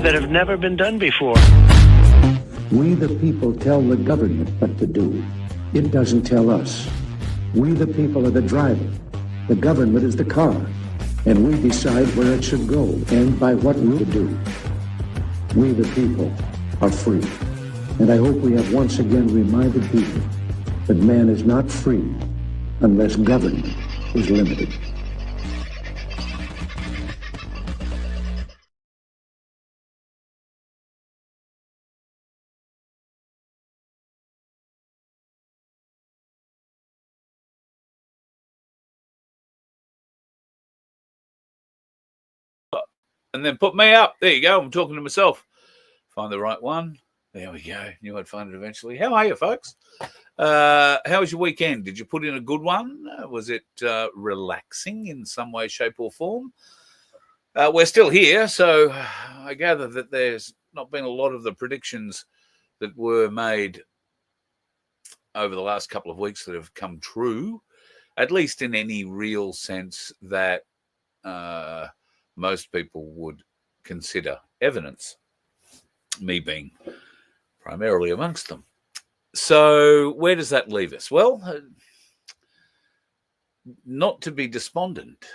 that have never been done before. We the people tell the government what to do. It doesn't tell us. We the people are the driver. The government is the car. And we decide where it should go and by what route to do. We the people are free. And I hope we have once again reminded people that man is not free unless government is limited. And then put me up. There you go. I'm talking to myself. Find the right one. There we go. Knew I'd find it eventually. How are you, folks? How was your weekend? Did you put in a good one? Was it relaxing in some way, shape, or form? We're still here, so I gather that there's not been a lot of the predictions that were made over the last couple of weeks that have come true, at least in any real sense that most people would consider evidence, me being primarily amongst them. So where does that leave us? Well, not to be despondent.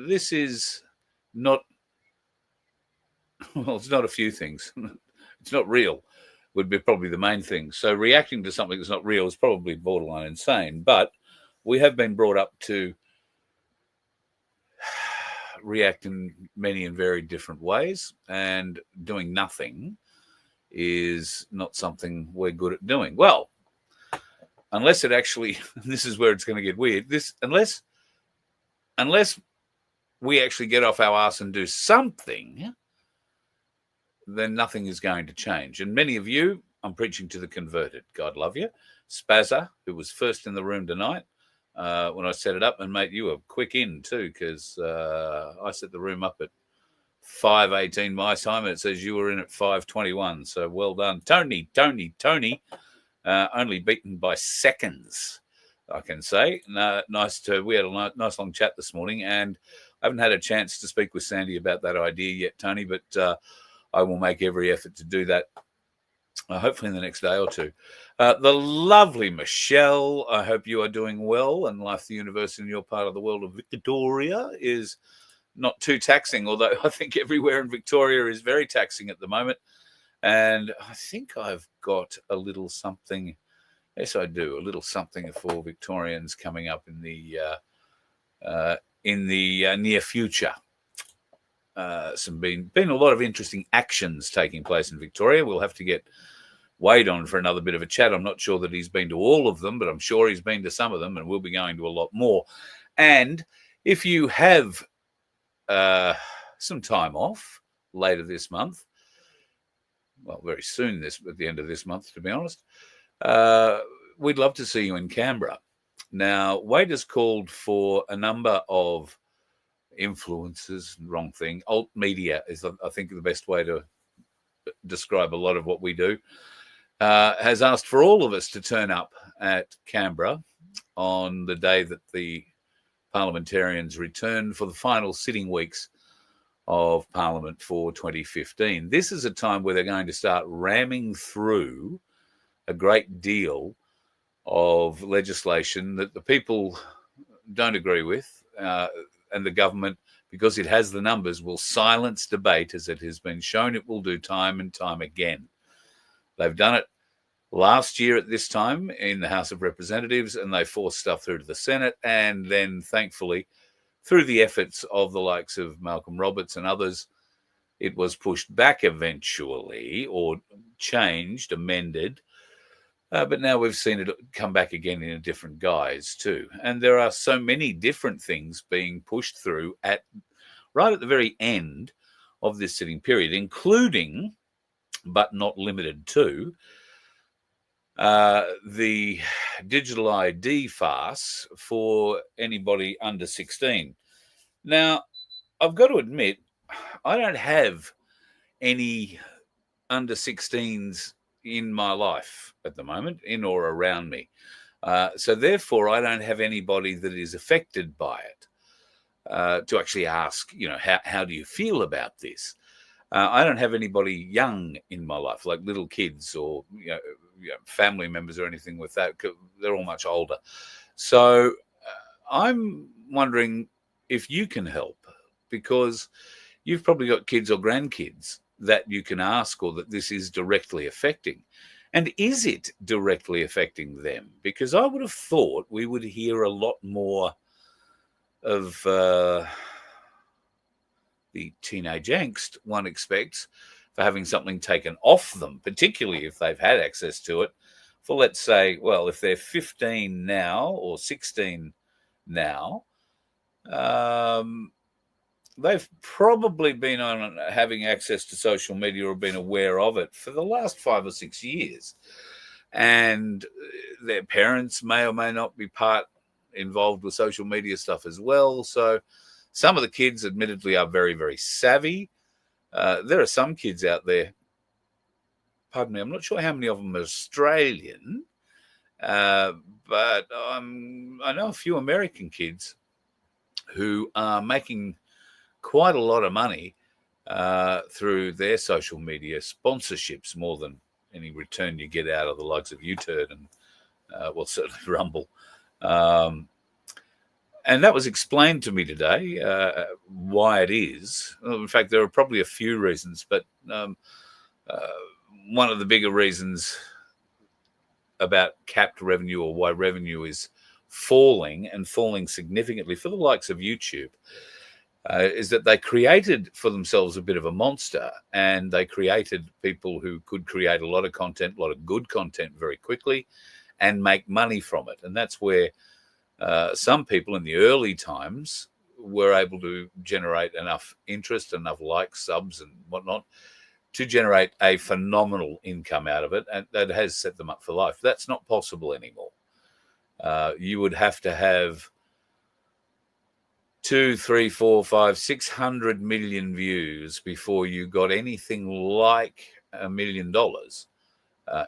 This is not, well, it's not a few things. It's not real would be probably the main thing. So reacting to something that's not real is probably borderline insane, but we have been brought up to react in many and very different ways, and doing nothing is not something we're good at doing. Well, unless it actually, this is where it's going to get weird, unless we actually get off our ass and do something, then nothing is going to change. And many of you, I'm preaching to the converted, God love you. Spazza, who was first in the room tonight, when I set it up, and mate, you were quick in too, because I set the room up at 5:18 my time, and it says you were in at 5:21. So well done, Tony. Only beaten by seconds, I can say. We had a nice long chat this morning, and I haven't had a chance to speak with Sandy about that idea yet, Tony. But I will make every effort to do that. Hopefully in the next day or two. The lovely Michelle, I hope you are doing well, and life, the universe in your part of the world of Victoria is not too taxing, although I think everywhere in Victoria is very taxing at the moment. And I think I've got a little something, yes I do, a little something for Victorians coming up in the near future. Been a lot of interesting actions taking place in Victoria. We'll have to get Wade on for another bit of a chat. I'm not sure that he's been to all of them, but I'm sure he's been to some of them, and we'll be going to a lot more. And if you have some time off later this month, well, very soon at the end of this month, to be honest, we'd love to see you in Canberra. Now, Wade has called for a number of influencers, wrong thing. Alt media is, I think, the best way to describe a lot of what we do. Has asked for all of us to turn up at Canberra on the day that the parliamentarians return for the final sitting weeks of Parliament for 2015. This is a time where they're going to start ramming through a great deal of legislation that the people don't agree with, and the government, because it has the numbers, will silence debate, as it has been shown it will do time and time again. They've done it last year at this time in the House of Representatives, and they forced stuff through to the Senate, and then thankfully, through the efforts of the likes of Malcolm Roberts and others, it was pushed back eventually, or changed, amended. But now we've seen it come back again in a different guise too. And there are so many different things being pushed through right at the very end of this sitting period, including, but not limited to, the digital ID farce for anybody under 16. Now, I've got to admit, I don't have any under 16s in my life at the moment, in or around me. So therefore, I don't have anybody that is affected by it to actually ask, how do you feel about this? I don't have anybody young in my life, like little kids or family members or anything with that. They're all much older. So I'm wondering if you can help, because you've probably got kids or grandkids that you can ask, or that this is directly affecting. And is it directly affecting them? Because I would have thought we would hear a lot more of the teenage angst one expects for having something taken off them, particularly if they've had access to it for, let's say, well, if they're 15 now or 16 now, they've probably been on having access to social media or been aware of it for the last 5 or 6 years. And their parents may or may not be involved with social media stuff as well. So some of the kids admittedly are very, very savvy. There are some kids out there, pardon me, I'm not sure how many of them are Australian, but I know a few American kids who are making quite a lot of money through their social media sponsorships, more than any return you get out of the likes of YouTube and, certainly Rumble. And that was explained to me today, why it is. In fact, there are probably a few reasons, but one of the bigger reasons about capped revenue, or why revenue is falling and falling significantly for the likes of YouTube, is that they created for themselves a bit of a monster, and they created people who could create a lot of content, a lot of good content very quickly and make money from it. And that's where some people in the early times were able to generate enough interest, enough likes, subs and whatnot to generate a phenomenal income out of it. And that has set them up for life. That's not possible anymore. You would have to have 2, 3, 4, 5, 600 million views before you got anything like $1 million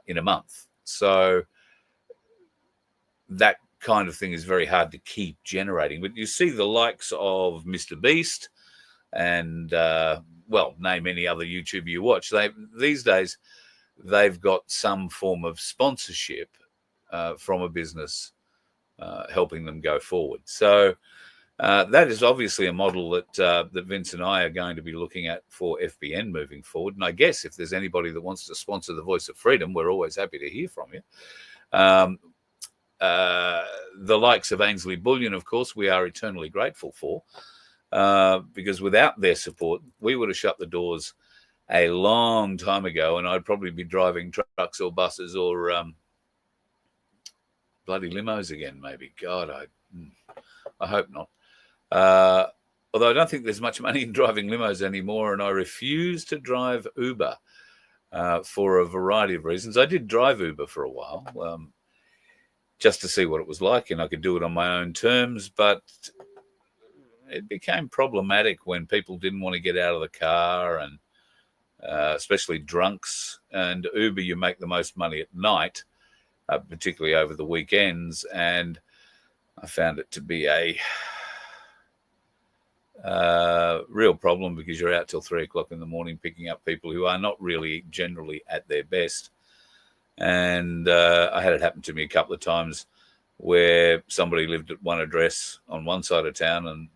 in a month. So that kind of thing is very hard to keep generating. But you see the likes of Mr. Beast and, name any other YouTuber you watch. These days, they've got some form of sponsorship from a business helping them go forward. So that is obviously a model that Vince and I are going to be looking at for FBN moving forward. And I guess if there's anybody that wants to sponsor the Voice of Freedom, we're always happy to hear from you. The likes of Ainsley Bullion, of course, we are eternally grateful for, because without their support, we would have shut the doors a long time ago, and I'd probably be driving trucks or buses or bloody limos again, maybe. God, I hope not. Although I don't think there's much money in driving limos anymore, and I refuse to drive Uber for a variety of reasons. I did drive Uber for a while, just to see what it was like, and I could do it on my own terms, but it became problematic when people didn't want to get out of the car, and especially drunks. And Uber, you make the most money at night, particularly over the weekends, and I found it to be a real problem, because you're out till 3 o'clock in the morning picking up people who are not really generally at their best. And I had it happen to me a couple of times where somebody lived at one address on one side of town, and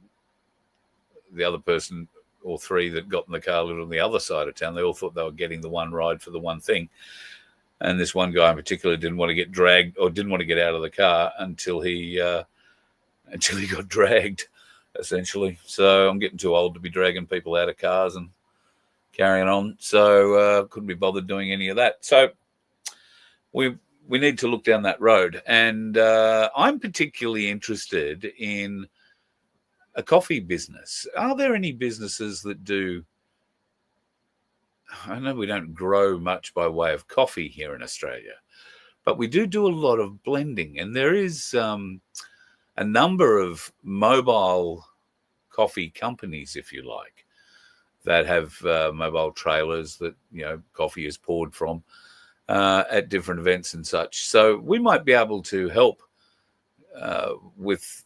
the other person or three that got in the car lived on the other side of town. They all thought they were getting the one ride for the one thing. And this one guy in particular didn't want to get dragged, or didn't want to get out of the car until he got dragged, essentially. So I'm getting too old to be dragging people out of cars and carrying on. So couldn't be bothered doing any of that. So we need to look down that road. And I'm particularly interested in a coffee business. Are there any businesses that do? I know we don't grow much by way of coffee here in Australia, but we do a lot of blending. And there is a number of mobile coffee companies, if you like, that have mobile trailers that, coffee is poured from at different events and such. So we might be able to help with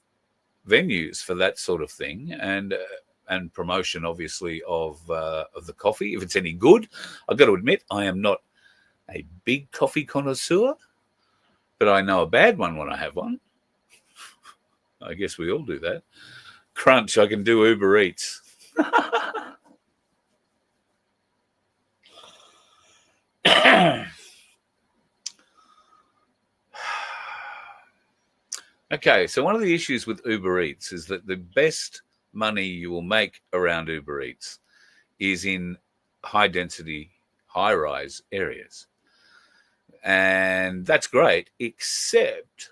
venues for that sort of thing. And and promotion, obviously, of the coffee. If it's any good, I've got to admit, I am not a big coffee connoisseur, but I know a bad one when I have one. I guess we all do that. Crunch, I can do Uber Eats. Okay, so one of the issues with Uber Eats is that the best money you will make around Uber Eats is in high-density, high-rise areas. And that's great, except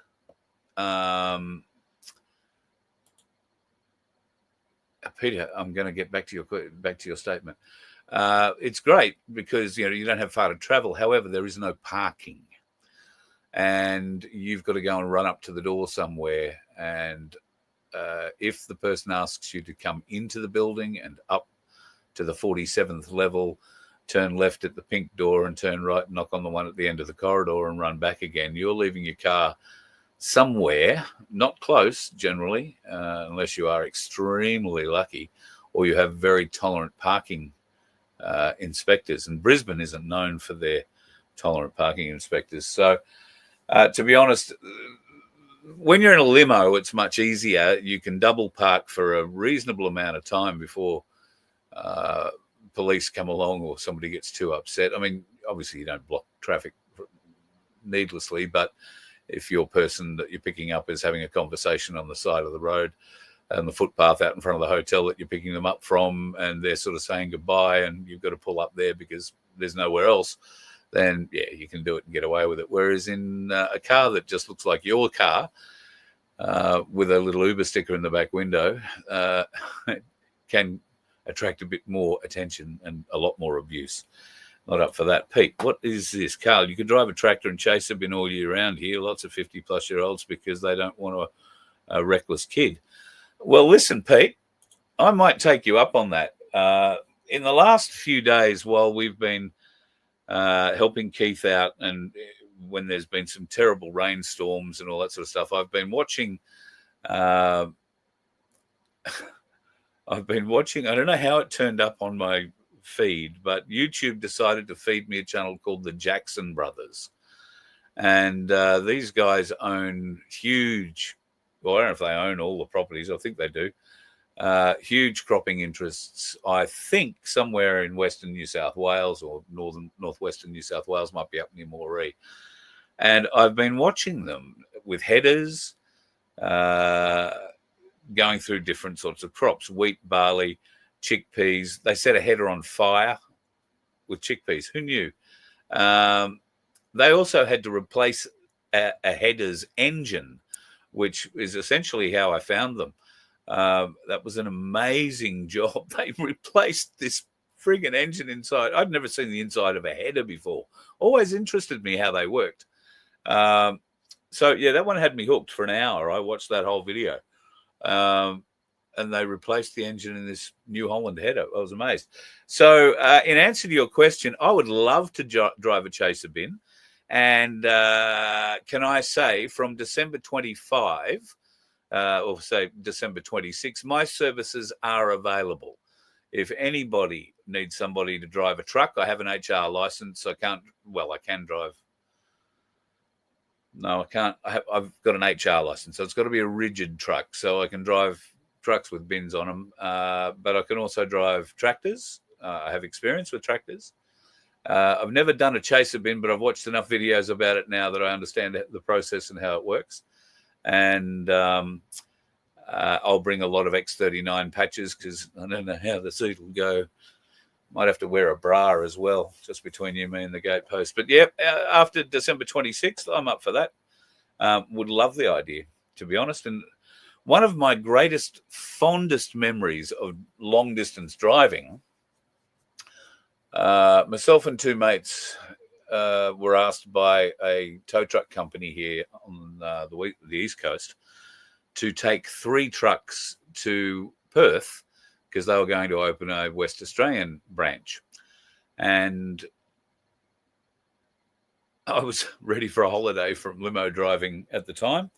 Peter, I'm going to get back to your statement. It's great because you don't have far to travel. However, there is no parking. And you've got to go and run up to the door somewhere. And if the person asks you to come into the building and up to the 47th level, turn left at the pink door and turn right, knock on the one at the end of the corridor and run back again, you're leaving your car somewhere, not close generally, unless you are extremely lucky or you have very tolerant parking inspectors. And Brisbane isn't known for their tolerant parking inspectors. So, to be honest, when you're in a limo, it's much easier. You can double park for a reasonable amount of time before police come along or somebody gets too upset. I mean, obviously you don't block traffic needlessly, but if your person that you're picking up is having a conversation on the side of the road and the footpath out in front of the hotel that you're picking them up from, and they're sort of saying goodbye and you've got to pull up there because there's nowhere else, then yeah, you can do it and get away with it. Whereas in a car that just looks like your car with a little Uber sticker in the back window can attract a bit more attention and a lot more abuse. Not up for that. Pete, what is this? Carl, you could drive a tractor and chase a bin all year round here. Lots of 50-plus-year-olds because they don't want a reckless kid. Well, listen, Pete, I might take you up on that. In the last few days, while we've been helping Keith out, and when there's been some terrible rainstorms and all that sort of stuff, I've been watching. I don't know how it turned up on my feed, but YouTube decided to feed me a channel called the Jackson Brothers, and these guys own huge. Well, I don't know if they own all the properties. I think they do. Huge cropping interests, I think, somewhere in Western New South Wales or northwestern New South Wales, might be up near Moree. And I've been watching them with headers, going through different sorts of crops, wheat, barley, chickpeas. They set a header on fire with chickpeas. Who knew? They also had to replace a header's engine, which is essentially how I found them. That was an amazing job. They replaced this friggin' engine inside. I'd never seen the inside of a header before. Always interested me how they worked. So, yeah, that one had me hooked for an hour. I watched that whole video. And they replaced the engine in this New Holland header. I was amazed. So, in answer to your question, I would love to drive a chaser bin. And can I say, from December 25, or say December 26, my services are available. If anybody needs somebody to drive a truck, I have an HR license. I can drive. No, I can't. I've got an HR license, so it's got to be a rigid truck. So I can drive trucks with bins on them, but I can also drive tractors. I have experience with tractors. I've never done a chaser bin, but I've watched enough videos about it now that I understand the process and how it works. And I'll bring a lot of X39 patches because I don't know how the seat will go. Might have to wear a bra as well, just between you, me, and the gatepost. But yeah, after December 26th, I'm up for that. Would love the idea, to be honest. And one of my greatest, fondest memories of long-distance driving, myself and two mates were asked by a tow truck company here on the East Coast to take 3 trucks to Perth because they were going to open a West Australian branch. And I was ready for a holiday from limo driving at the time.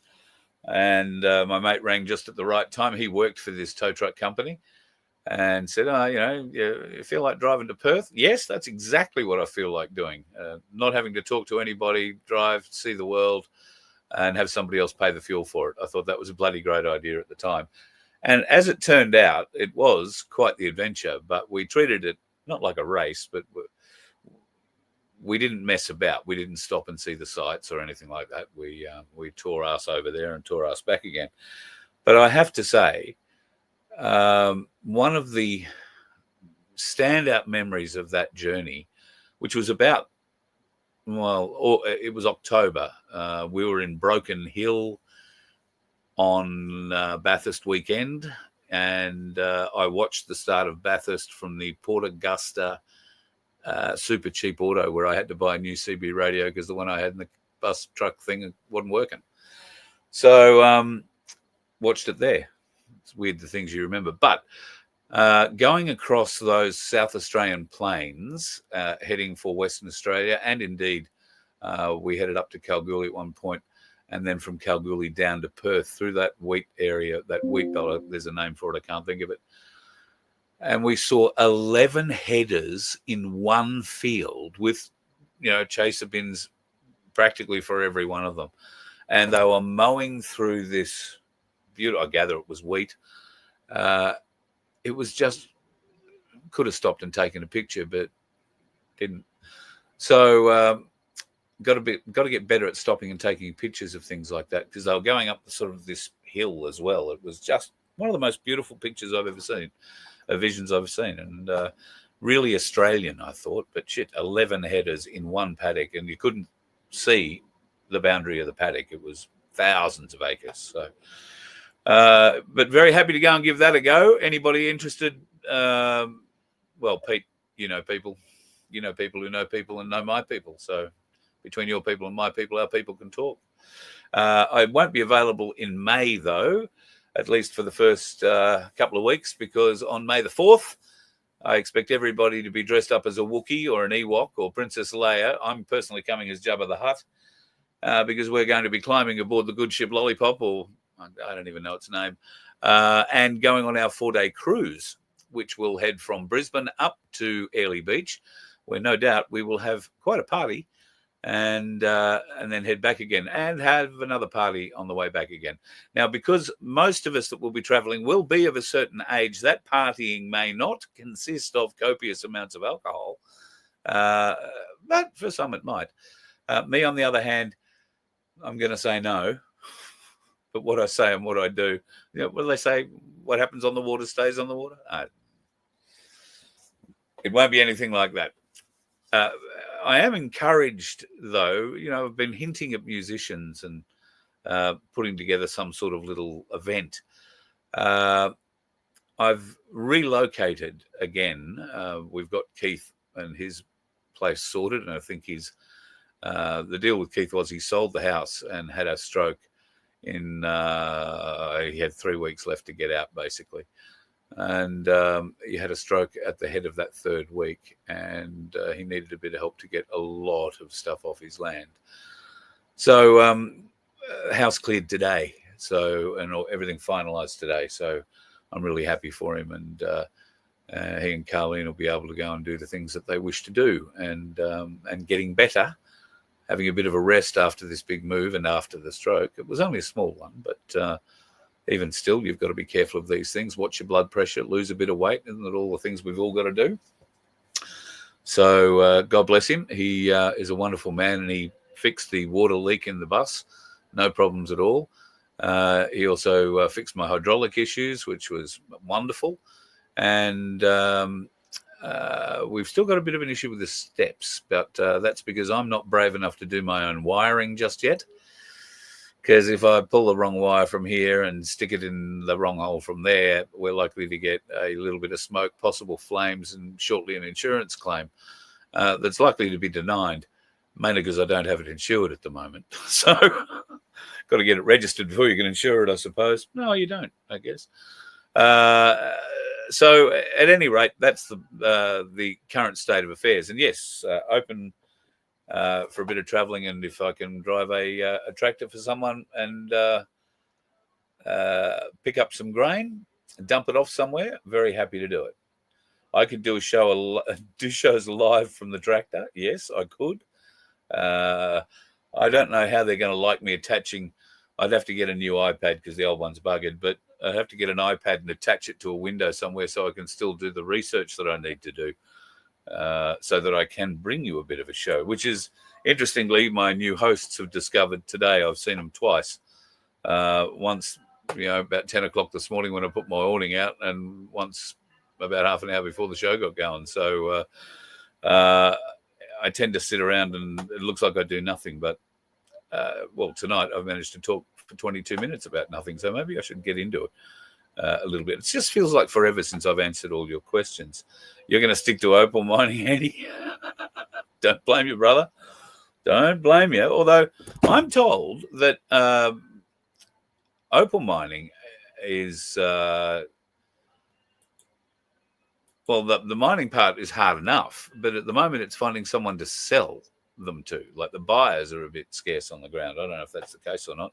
And my mate rang just at the right time. He worked for this tow truck company. and said, "Oh, you feel like driving to Perth?" Yes, that's exactly what I feel like doing. Not having to talk to anybody, drive, see the world, and have somebody else pay the fuel for it. I thought that was a bloody great idea at the time. And as it turned out, it was quite the adventure, but we treated it not like a race, but we didn't mess about. We didn't stop and see the sights or anything like that. We tore us over there and tore us back again. But I have to say, one of the standout memories of that journey, which was about, it was October. We were in Broken Hill on Bathurst weekend, and I watched the start of Bathurst from the Port Augusta super cheap auto, where I had to buy a new CB radio because the one I had in the bus truck thing wasn't working. So watched it there. It's weird the things you remember. But going across those South Australian plains, heading for Western Australia, and indeed we headed up to Kalgoorlie at one point, and then from Kalgoorlie down to Perth through that wheat area, that wheat belt, there's a name for it, I can't think of it. And we saw 11 headers in one field with, chaser bins practically for every one of them. And they were mowing through this beautiful, I gather it was wheat. It was just, could have stopped and taken a picture, but didn't. So got to get better at stopping and taking pictures of things like that, because they were going up sort of this hill as well. It was just one of the most beautiful pictures I've ever seen. Visions I've seen, and really Australian, I thought. But shit, 11 headers in one paddock, and you couldn't see the boundary of the paddock. It was thousands of acres. So, but very happy to go and give that a go. Anybody interested? Well, Pete, people, people who know people and know my people. So between your people and my people, our people can talk. I won't be available in May, though, at least for the first couple of weeks, because on May the 4th, I expect everybody to be dressed up as a Wookiee or an Ewok or Princess Leia. I'm personally coming as Jabba the Hutt, because we're going to be climbing aboard the good ship Lollipop, or I don't even know its name, and going on our 4-day cruise, which will head from Brisbane up to Airlie Beach, where no doubt we will have quite a party, and then head back again and have another party on the way back again. Now, because most of us that will be travelling will be of a certain age, that partying may not consist of copious amounts of alcohol, but for some it might. Me, on the other hand, I'm going to say no. But what I say and what I do, what do they say? What happens on the water stays on the water. It won't be anything like that. I am encouraged, though. I've been hinting at musicians and putting together some sort of little event. I've relocated again. We've got Keith and his place sorted, and I think the deal with Keith was he sold the house and had a stroke he had 3 weeks left to get out, basically. And he had a stroke at the head of that 3rd week, and he needed a bit of help to get a lot of stuff off his land. So house cleared today, and everything finalised today. So I'm really happy for him, and he and Carleen will be able to go and do the things that they wish to do, and getting better, having a bit of a rest after this big move and after the stroke. It was only a small one, but even still, you've got to be careful of these things. Watch your blood pressure, lose a bit of weight. Isn't it all the things we've all got to do? So God bless him. He is a wonderful man, and he fixed the water leak in the bus. No problems at all. He also fixed my hydraulic issues, which was wonderful. And we've still got a bit of an issue with the steps, but that's because I'm not brave enough to do my own wiring just yet. Because if I pull the wrong wire from here and stick it in the wrong hole from there, we're likely to get a little bit of smoke, possible flames, and shortly an insurance claim that's likely to be denied, mainly because I don't have it insured at the moment. So got to get it registered before you can insure it, I suppose. No, you don't, I guess. So at any rate, that's the current state of affairs. And yes, open for a bit of travelling, and if I can drive a tractor for someone and pick up some grain, dump it off somewhere, very happy to do it. I could do do shows live from the tractor. Yes, I could. I don't know how they're going to like me attaching. I'd have to get a new iPad because the old one's buggered, but I'd have to get an iPad and attach it to a window somewhere so I can still do the research that I need to do, so that I can bring you a bit of a show, which is, interestingly, my new hosts have discovered today. I've seen them twice. Once, about 10 o'clock this morning when I put my awning out, and once about half an hour before the show got going. So I tend to sit around and it looks like I do nothing. But, tonight I've managed to talk for 22 minutes about nothing. So maybe I should get into it a little bit. It just feels like forever since I've answered all your questions. You're going to stick to opal mining, Andy? Don't blame you, brother. Don't blame you. Although I'm told that opal mining is... the mining part is hard enough, but at the moment it's finding someone to sell them to. Like, the buyers are a bit scarce on the ground. I don't know if that's the case or not.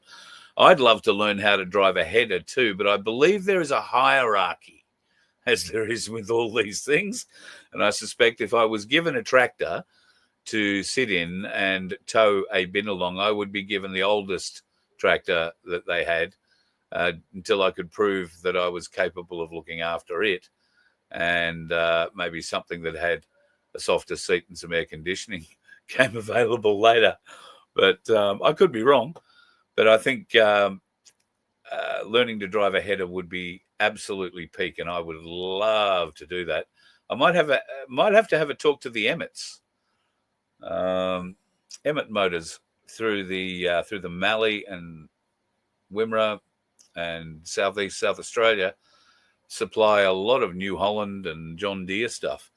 I'd love to learn how to drive a header too, but I believe there is a hierarchy, as there is with all these things. And I suspect if I was given a tractor to sit in and tow a bin along, I would be given the oldest tractor that they had until I could prove that I was capable of looking after it. And maybe something that had a softer seat and some air conditioning came available later. But I could be wrong. But I think learning to drive a header would be absolutely peak, and I would love to do that. I might have to have a talk to the Emmets, Emmet Motors through the Mallee and Wimmera and South Australia. Supply a lot of New Holland and John Deere stuff.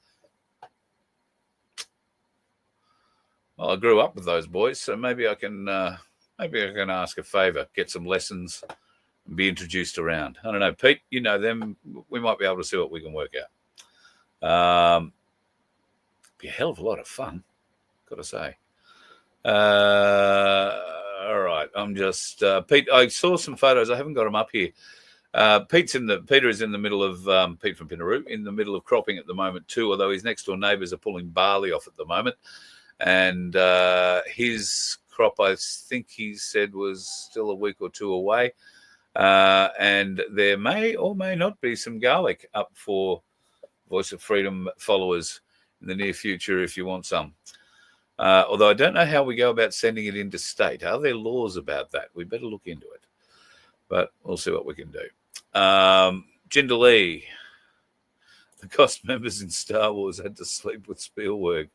Well, I grew up with those boys, so maybe I can ask a favour, get some lessons, and be introduced around. I don't know, Pete. You know them. We might be able to see what we can work out. Be a hell of a lot of fun, got to say. All right, I'm just Pete. I saw some photos. I haven't got them up here. Peter is in the middle of Pete from Pinaroo, in the middle of cropping at the moment too, although his next door neighbours are pulling barley off at the moment. And his crop, I think he said, was still a week or two away. And there may or may not be some garlic up for Voice of Freedom followers in the near future if you want some. Although I don't know how we go about sending it into state. Are there laws about that? We better look into it. But we'll see what we can do. Jindalee, the cast members in Star Wars had to sleep with Spielberg,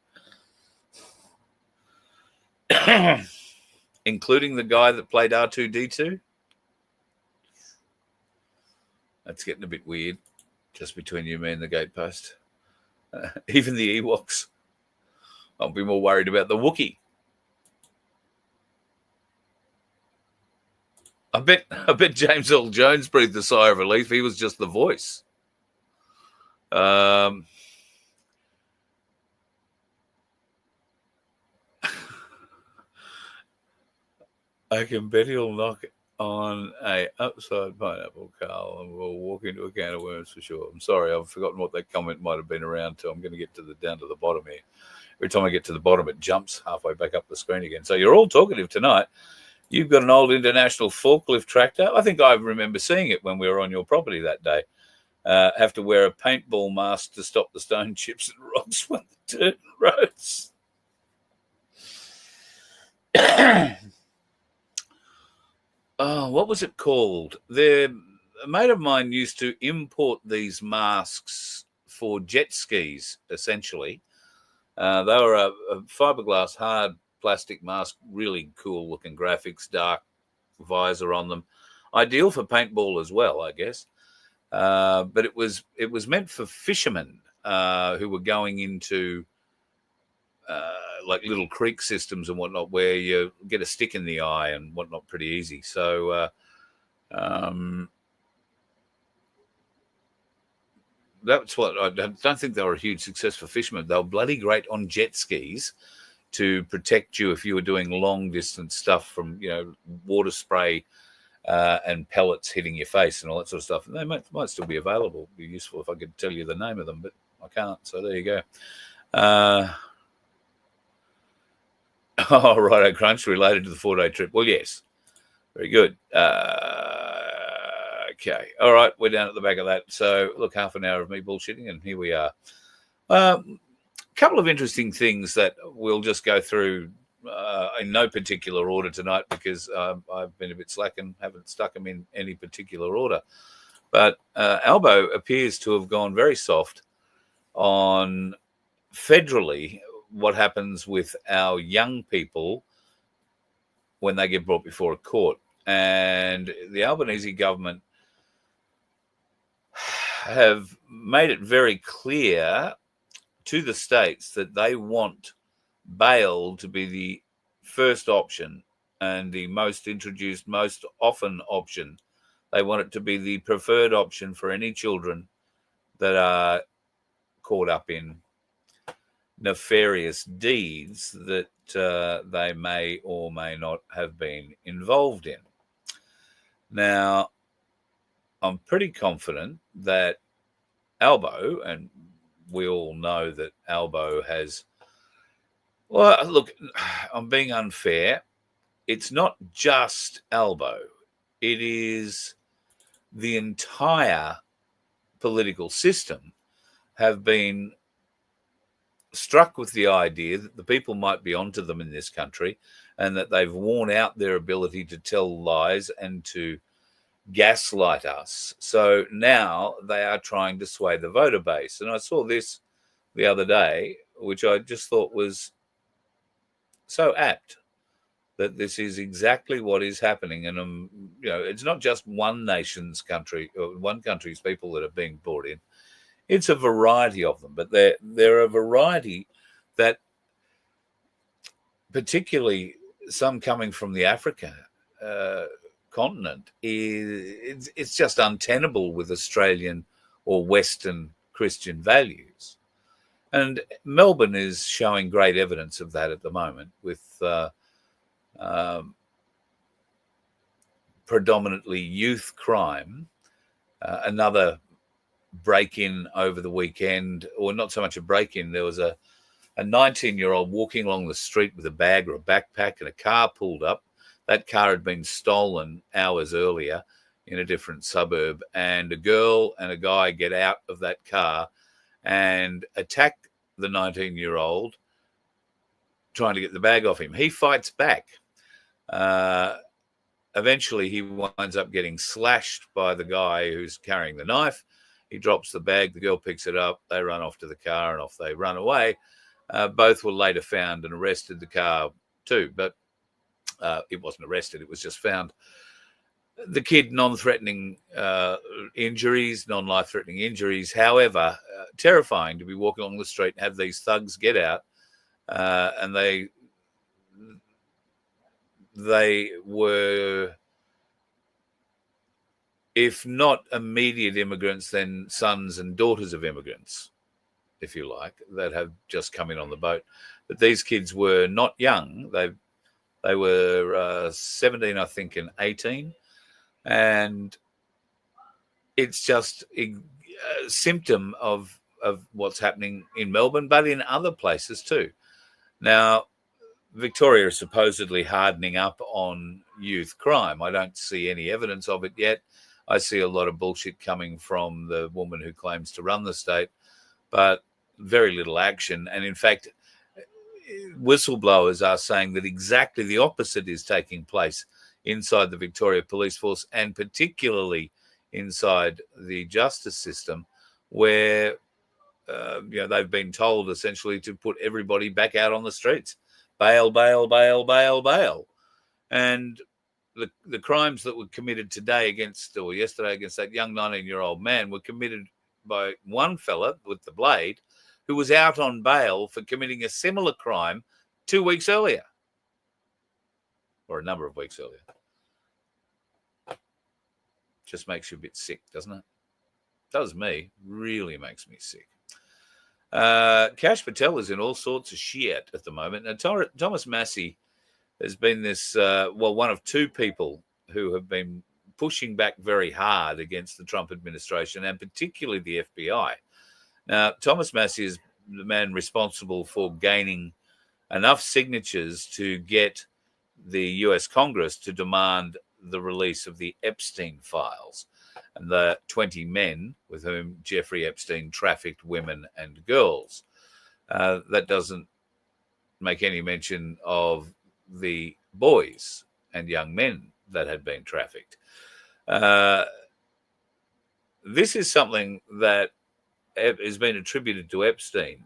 including the guy that played R2-D2. That's getting a bit weird, just between you, me, and the gatepost. Even the Ewoks. I'll be more worried about the Wookiee. I bet James Earl Jones breathed a sigh of relief. He was just the voice. I can bet he'll knock on a upside pineapple, Carl, and we'll walk into a can of worms for sure. I'm sorry, I've forgotten what that comment might have been around to. I'm going to get down to the bottom here. Every time I get to the bottom, it jumps halfway back up the screen again. So you're all talkative tonight. You've got an old International forklift tractor. I think I remember seeing it when we were on your property that day. Have to wear a paintball mask to stop the stone chips and rocks when the dirt roads. Oh, what was it called? A mate of mine used to import these masks for jet skis, essentially. They were a fiberglass hard plastic mask, really cool looking graphics, dark visor on them, ideal for paintball as well, I guess. But it was meant for fishermen who were going into like little creek systems and whatnot, where you get a stick in the eye and whatnot pretty easy. So that's what I don't think they were a huge success for fishermen. They were bloody great on jet skis to protect you if you were doing long distance stuff from, water spray and pellets hitting your face and all that sort of stuff. And they might still be available. It'd be useful if I could tell you the name of them, but I can't. So there you go. Oh, right, Crunch, related to the 4-day trip. Well, yes. Very good. Okay. All right, we're down at the back of that. So, look, half an hour of me bullshitting, and here we are. A couple of interesting things that we'll just go through in no particular order tonight, because I've been a bit slack and haven't stuck them in any particular order. But Albo appears to have gone very soft on federally what happens with our young people when they get brought before a court. And the Albanese government have made it very clear to the states that they want bail to be the first option and the most introduced, most often option. They want it to be the preferred option for any children that are caught up in nefarious deeds that they may or may not have been involved in. Now, I'm pretty confident that Albo, and we all know that Albo has, well, look, I'm being unfair. It's not just Albo. It is the entire political system have been struck with the idea that the people might be onto them in this country, and that they've worn out their ability to tell lies and to gaslight us. So now they are trying to sway the voter base. And I saw this the other day, which I just thought was so apt, that this is exactly what is happening. And it's not just one nation's country or one country's people that are being brought in. It's a variety of them, but they're a variety that, particularly some coming from the Africa continent, it's just untenable with Australian or Western Christian values. And Melbourne is showing great evidence of that at the moment, with predominantly youth crime. Another break-in over the weekend, or not so much a break-in, there was a 19-year-old walking along the street with a bag or a backpack, and a car pulled up. That car had been stolen hours earlier in a different suburb, and a girl and a guy get out of that car and attack the 19-year-old, trying to get the bag off him. He fights back. Eventually, he winds up getting slashed by the guy who's carrying the knife. He drops the bag, the girl picks it up, they run off to the car, and off they run away. Both were later found and arrested, the car too, but it wasn't arrested, it was just found. The kid, non-threatening injuries, non-life-threatening injuries. However, terrifying to be walking along the street and have these thugs get out, and they were, if not immediate immigrants, then sons and daughters of immigrants, if you like, that have just come in on the boat. But these kids were not young. They were 17, I think, and 18. And it's just a symptom of what's happening in Melbourne, but in other places too. Now, Victoria is supposedly hardening up on youth crime. I don't see any evidence of it yet. I see a lot of bullshit coming from the woman who claims to run the state, but very little action. And in fact, whistleblowers are saying that exactly the opposite is taking place inside the Victoria Police Force, and particularly inside the justice system, where they've been told essentially to put everybody back out on the streets. Bail, bail, bail, bail, bail. And the crimes that were committed yesterday against that young 19-year-old man were committed by one fella with the blade who was out on bail for committing a similar crime 2 weeks earlier, or a number of weeks earlier. Just makes you a bit sick, doesn't it? Does me. Really makes me sick. Kash Patel is in all sorts of shit at the moment. Now, Thomas Massey has been this, one of two people who have been pushing back very hard against the Trump administration and particularly the FBI. Now, Thomas Massie is the man responsible for gaining enough signatures to get the US Congress to demand the release of the Epstein files and the 20 men with whom Jeffrey Epstein trafficked women and girls. That doesn't make any mention of the boys and young men that had been trafficked. This is something that has been attributed to Epstein,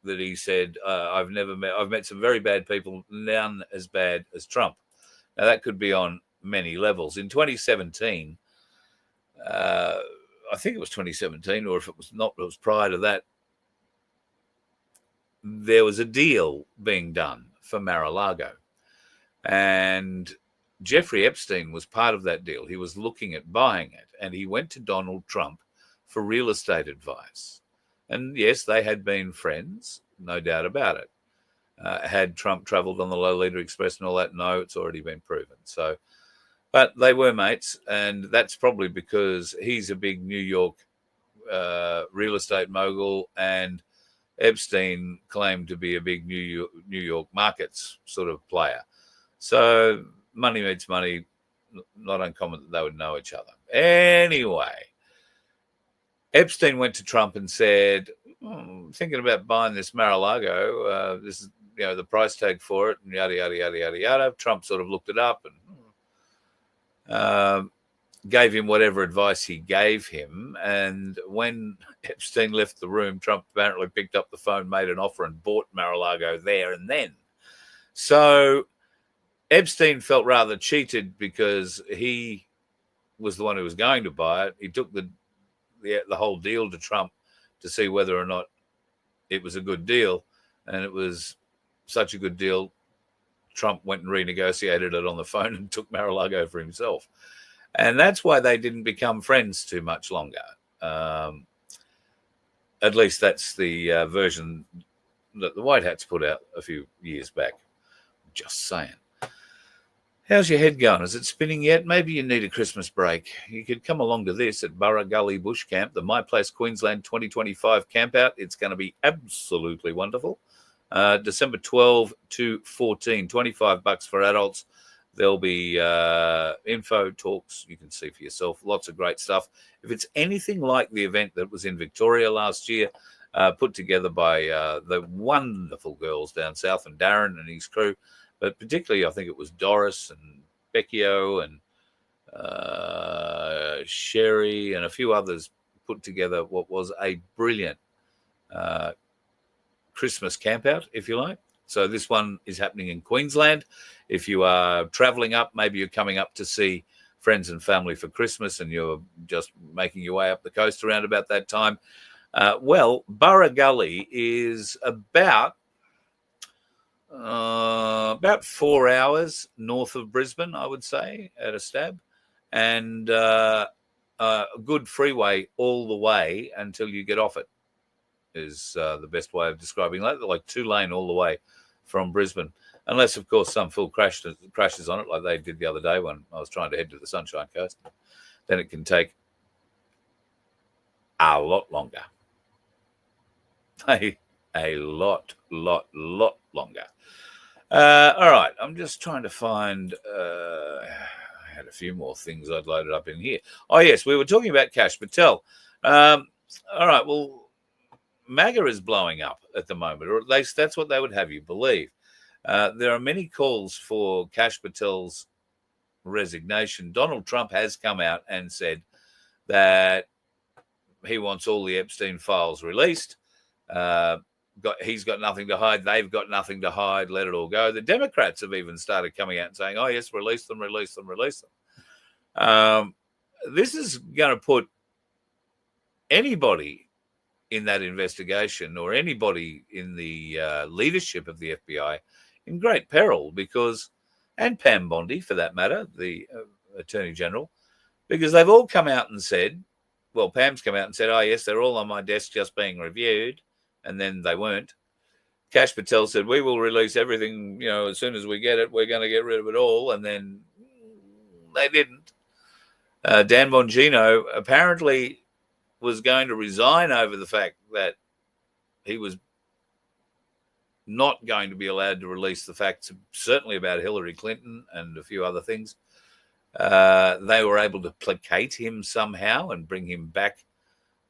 that he said, I've met some very bad people, none as bad as Trump. Now, that could be on many levels. In 2017, I think it was 2017, or if it was not, it was prior to that, there was a deal being done for Mar-a-Lago. And Jeffrey Epstein was part of that deal. He was looking at buying it, and he went to Donald Trump for real estate advice. And yes, they had been friends, no doubt about it. Had Trump traveled on the Lolita Express and all that? No, it's already been proven. So, but they were mates, and that's probably because he's a big New York real estate mogul, and Epstein claimed to be a big New York markets sort of player. So money meets money, not uncommon that they would know each other. Anyway, Epstein went to Trump and said, thinking about buying this Mar-a-Lago, this is, the price tag for it, and yada, yada, yada, yada, yada. Trump sort of looked it up and gave him whatever advice he gave him. And when Epstein left the room, Trump apparently picked up the phone, made an offer, and bought Mar-a-Lago there and then. So Epstein felt rather cheated because he was the one who was going to buy it. He took the whole deal to Trump to see whether or not it was a good deal. And it was such a good deal, Trump went and renegotiated it on the phone and took Mar-a-Lago for himself. And that's why they didn't become friends too much longer. At least that's the version that the White Hats put out a few years back. Just saying. How's your head going? Is it spinning yet? Maybe you need a Christmas break. You could come along to this at Burra Gully Bush Camp, the My Place Queensland 2025 camp out. It's going to be absolutely wonderful. December 12 to 14, $25 for adults. There'll be info, talks, you can see for yourself, lots of great stuff. If it's anything like the event that was in Victoria last year, put together by the wonderful girls down south and Darren and his crew, but particularly I think it was Doris and Becchio and Sherry and a few others put together what was a brilliant Christmas campout, if you like. So this one is happening in Queensland. If you are travelling up, maybe you're coming up to see friends and family for Christmas and you're just making your way up the coast around about that time. Burra Gully is about 4 hours north of Brisbane, I would say, at a stab. And a good freeway all the way until you get off it is the best way of describing it, like 2-lane all the way from Brisbane. Unless, of course, some fool crashes on it like they did the other day when I was trying to head to the Sunshine Coast. Then it can take a lot longer. A lot longer. All right, I'm just trying to find... I had a few more things I'd loaded up in here. Oh, yes, we were talking about Kash Patel. All right, well, MAGA is blowing up at the moment, or at least that's what they would have you believe. There are many calls for Kash Patel's resignation. Donald Trump has come out and said that he wants all the Epstein files released. He's got nothing to hide. They've got nothing to hide. Let it all go. The Democrats have even started coming out and saying, oh, yes, release them. This is going to put anybody in that investigation or anybody in the leadership of the FBI in great peril because, and Pam Bondi for that matter, the Attorney General, because they've all come out and said, well, Pam's come out and said, oh, yes, they're all on my desk just being reviewed. And then they weren't. Kash Patel said, we will release everything, as soon as we get it, we're going to get rid of it all. And then they didn't. Dan Bongino apparently was going to resign over the fact that he was not going to be allowed to release the facts, certainly about Hillary Clinton and a few other things. They were able to placate him somehow and bring him back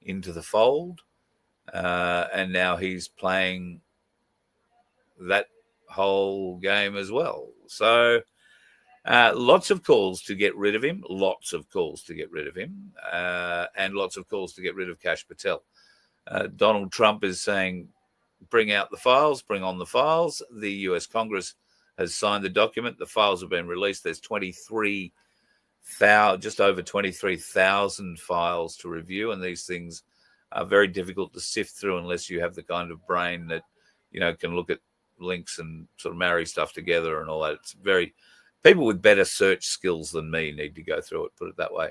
into the fold. And now he's playing that whole game as well. So lots of calls to get rid of him, and lots of calls to get rid of Kash Patel. Donald Trump is saying, bring out the files, bring on the files. The US Congress has signed the document. The files have been released. There's just over 23,000 files to review, and these things are very difficult to sift through unless you have the kind of brain that, can look at links and sort of marry stuff together and all that. It's people with better search skills than me need to go through it, put it that way.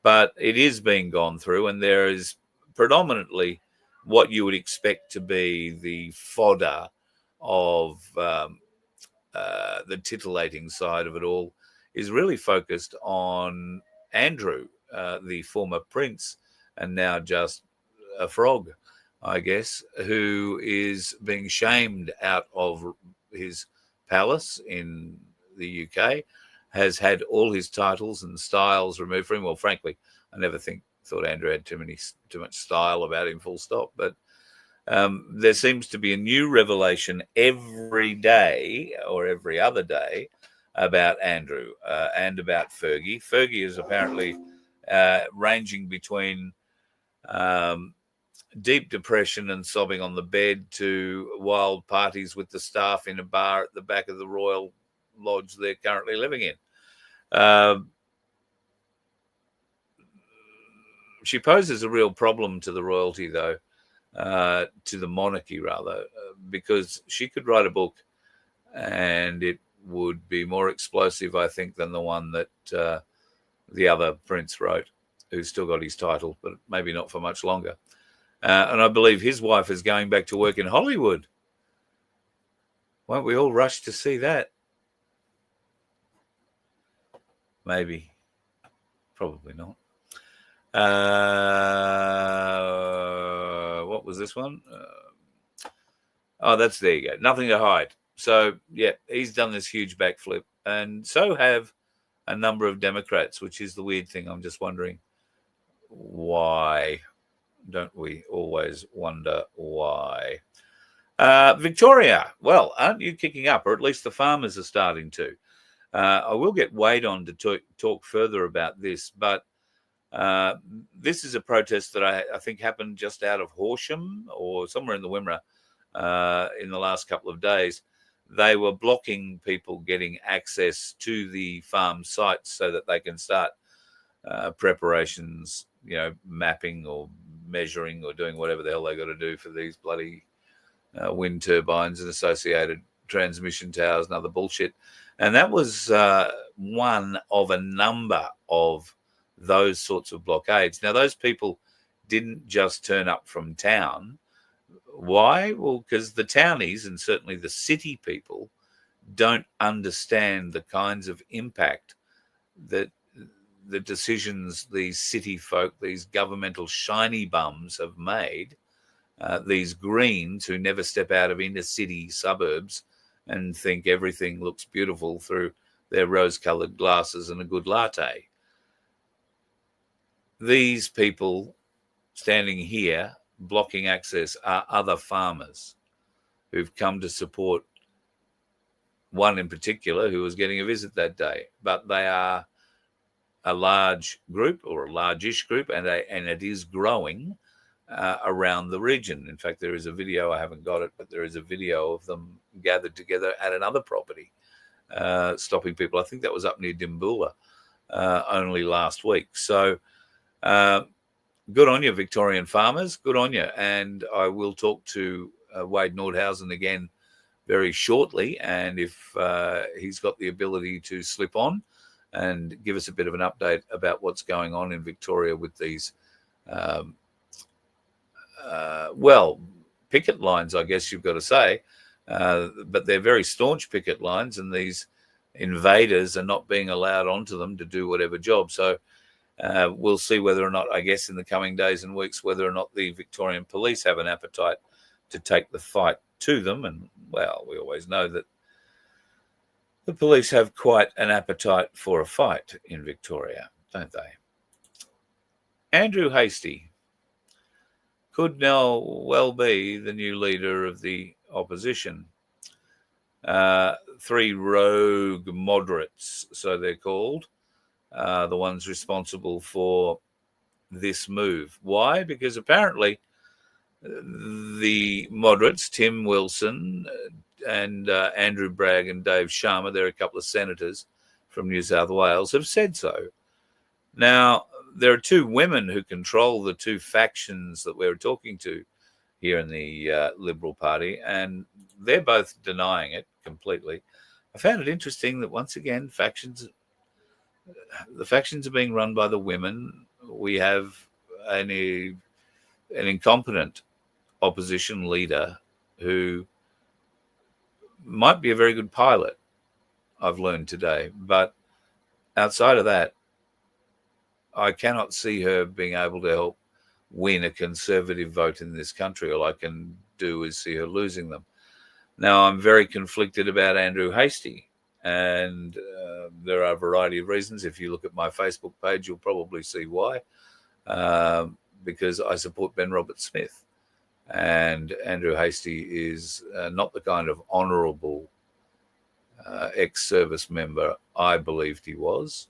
But it is being gone through, and there is predominantly what you would expect to be the fodder of the titillating side of it all is really focused on Andrew, the former prince, and now just a frog, I guess, who is being shamed out of his palace in the UK, has had all his titles and styles removed from him. Well, frankly, I never thought Andrew had too much style about him, full stop. But there seems to be a new revelation every day or every other day about Andrew and about Fergie. Fergie is apparently ranging between deep depression and sobbing on the bed to wild parties with the staff in a bar at the back of the Royal Lodge they're currently living in. She poses a real problem to the royalty, though, to the monarchy, rather, because she could write a book and it would be more explosive, I think, than the one that the other prince wrote, who's still got his title, but maybe not for much longer. And I believe his wife is going back to work in Hollywood. Won't we all rush to see that? Maybe. Probably not. What was this one? There you go. Nothing to hide. So, yeah, he's done this huge backflip. And so have a number of Democrats, which is the weird thing. I'm just wondering why. Don't we always wonder why? Victoria, well, aren't you kicking up? Or at least the farmers are starting to. I will get Wade on to talk further about this, but this is a protest that I think happened just out of Horsham or somewhere in the Wimmera in the last couple of days. They were blocking people getting access to the farm sites so that they can start preparations, mapping or measuring or doing whatever the hell they got to do for these bloody wind turbines and associated transmission towers and other bullshit. And that was one of a number of those sorts of blockades. Now, those people didn't just turn up from town. Why? Well, because the townies and certainly the city people don't understand the kinds of impact that the decisions these city folk, these governmental shiny bums have made, these Greens who never step out of inner city suburbs and think everything looks beautiful through their rose-coloured glasses and a good latte. These people standing here blocking access are other farmers who've come to support one in particular who was getting a visit that day. But they are a large group or a large-ish group, and it is growing around the region. In fact, there is a video, I haven't got it, but there is a video of them gathered together at another property, stopping people. I think that was up near Dimboola only last week. So good on you, Victorian farmers. Good on you. And I will talk to Wade Nordhausen again very shortly. And if he's got the ability to slip on and give us a bit of an update about what's going on in Victoria with these, picket lines, I guess you've got to say. But they're very staunch picket lines, and these invaders are not being allowed onto them to do whatever job. So We'll see whether or not, I guess, in the coming days and weeks, whether or not the Victorian police have an appetite to take the fight to them. And, well, we always know that the police have quite an appetite for a fight in Victoria, don't they? Andrew Hastie could now well be the new leader of the opposition. Three rogue moderates, so they're called, the ones responsible for this move. Why? Because apparently the moderates, Tim Wilson and Andrew Bragg and Dave Sharma, they're a couple of senators from New South Wales, have said so. Now, there are two women who control the two factions that we're talking to here in the Liberal Party, and they're both denying it completely. I found it interesting that once again, the factions are being run by the women. We have an incompetent opposition leader who might be a very good pilot, I've learned today, but outside of that, I cannot see her being able to help win a Conservative vote in this country. All I can do is see her losing them. Now, I'm very conflicted about Andrew Hastie, and there are a variety of reasons. If you look at my Facebook page, you'll probably see why, because I support Ben Roberts-Smith, and Andrew Hastie is not the kind of honourable ex-service member I believed he was,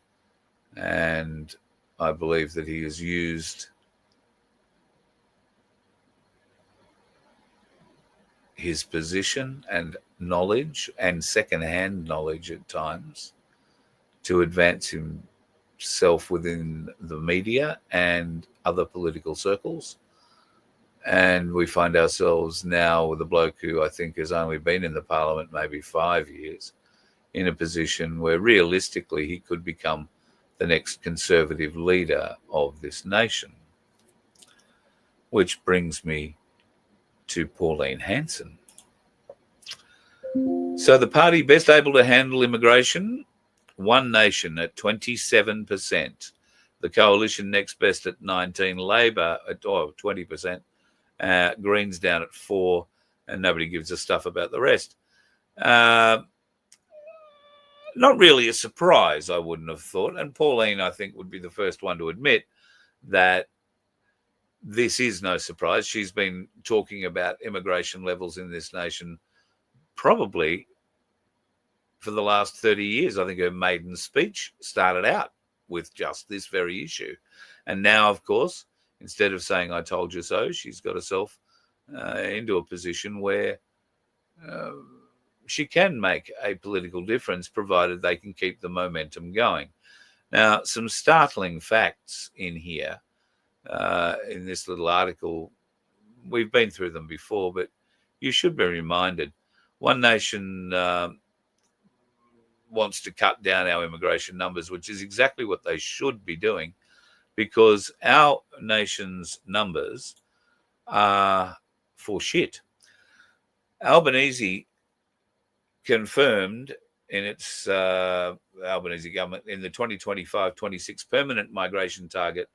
and I believe that he has used his position and knowledge and second-hand knowledge at times to advance himself within the media and other political circles. And we find ourselves now with a bloke who I think has only been in the parliament maybe 5 years in a position where realistically he could become the next Conservative leader of this nation. Which brings me to Pauline Hanson. So the party best able to handle immigration, One Nation at 27%. The coalition next best at 19%, Labor at 20%, Greens down at 4%, and nobody gives a stuff about the rest. Not really a surprise, I wouldn't have thought. And Pauline, I think, would be the first one to admit that this is no surprise. She's been talking about immigration levels in this nation probably for the last 30 years. I think her maiden speech started out with just this very issue. And now, of course, instead of saying, "I told you so," she's got herself into a position where she can make a political difference, provided they can keep the momentum going. Now, some startling facts in here, in this little article. We've been through them before, but you should be reminded. One Nation wants to cut down our immigration numbers, which is exactly what they should be doing, because our nation's numbers are for shit. Albanese confirmed in its Albanese government in the 2025-26 permanent migration target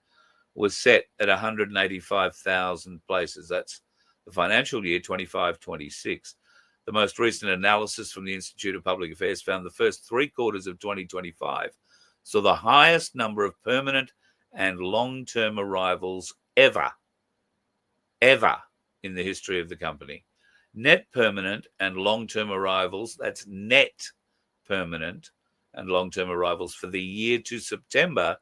was set at 185,000 places. That's the financial year 25-26. The most recent analysis from the Institute of Public Affairs found the first 3 quarters of 2025 saw the highest number of permanent and long-term arrivals ever in the history of the company. Net permanent and long-term arrivals, that's net permanent and long-term arrivals for the year to September,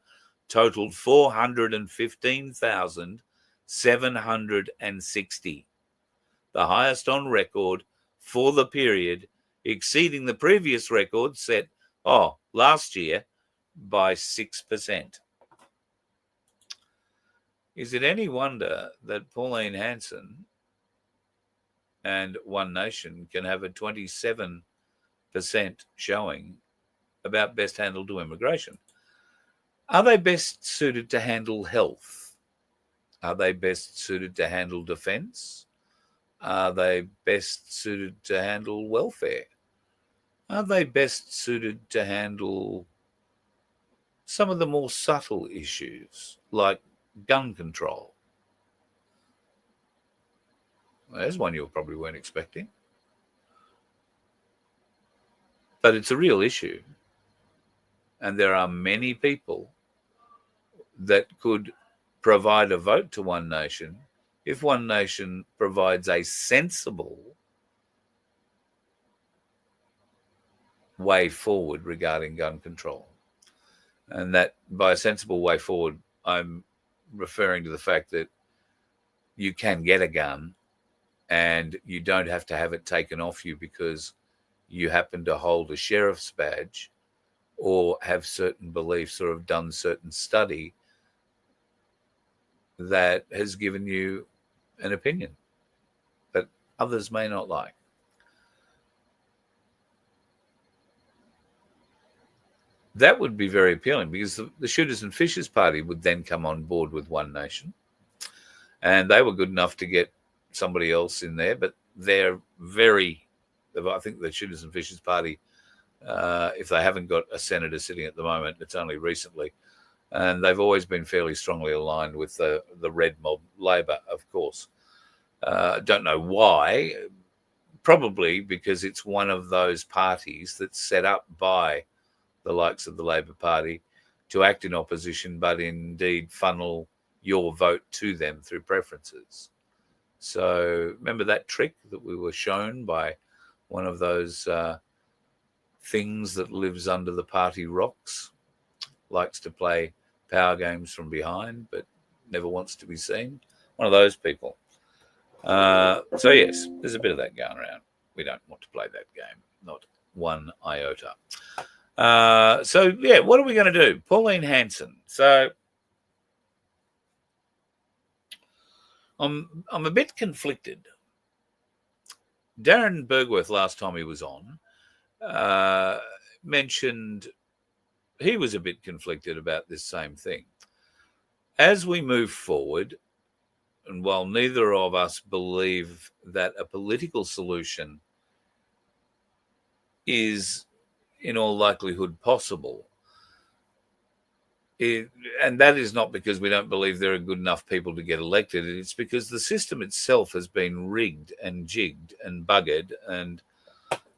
totaled 415,760, the highest on record for the period, exceeding the previous record set last year by 6%. Is it any wonder that Pauline Hanson and One Nation can have a 27% showing about best handled to immigration? Are they best suited to handle health? Are they best suited to handle defence? Are they best suited to handle welfare? Are they best suited to handle some of the more subtle issues like gun control. There's one you probably weren't expecting. But it's a real issue. And there are many people that could provide a vote to One Nation if One Nation provides a sensible way forward regarding gun control. And that by a sensible way forward, I'm referring to the fact that you can get a gun and you don't have to have it taken off you because you happen to hold a sheriff's badge or have certain beliefs or have done certain study that has given you an opinion that others may not like. That would be very appealing because the Shooters and Fishers Party would then come on board with One Nation. And they were good enough to get somebody else in there, but they're I think the Shooters and Fishers Party, if they haven't got a senator sitting at the moment, it's only recently. And they've always been fairly strongly aligned with the red mob Labor, of course. Don't know why. Probably because it's one of those parties that's set up by the likes of the Labor Party to act in opposition, but indeed funnel your vote to them through preferences. So remember that trick that we were shown by one of those things that lives under the party rocks, likes to play power games from behind, but never wants to be seen. One of those people. So yes, there's a bit of that going around. We don't want to play that game, not one iota. So yeah, what are we going to do? Pauline Hanson. So I'm a bit conflicted. Darren Bergworth, last time he was on, mentioned he was a bit conflicted about this same thing. As we move forward, and while neither of us believe that a political solution is in all likelihood possible, and that is not because we don't believe there are good enough people to get elected. It's because the system itself has been rigged and jigged and buggered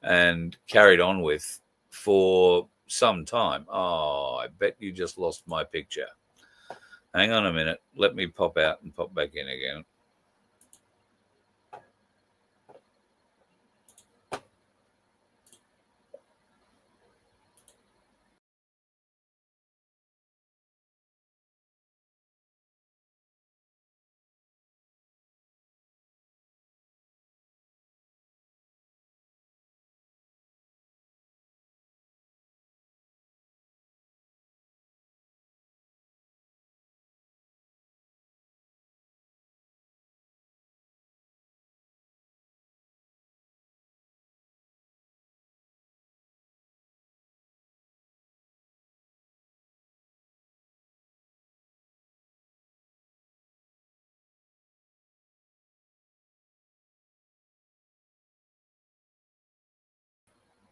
and carried on with for some time. Oh, I bet you just lost my picture. Hang on a minute. Let me pop out and pop back in again.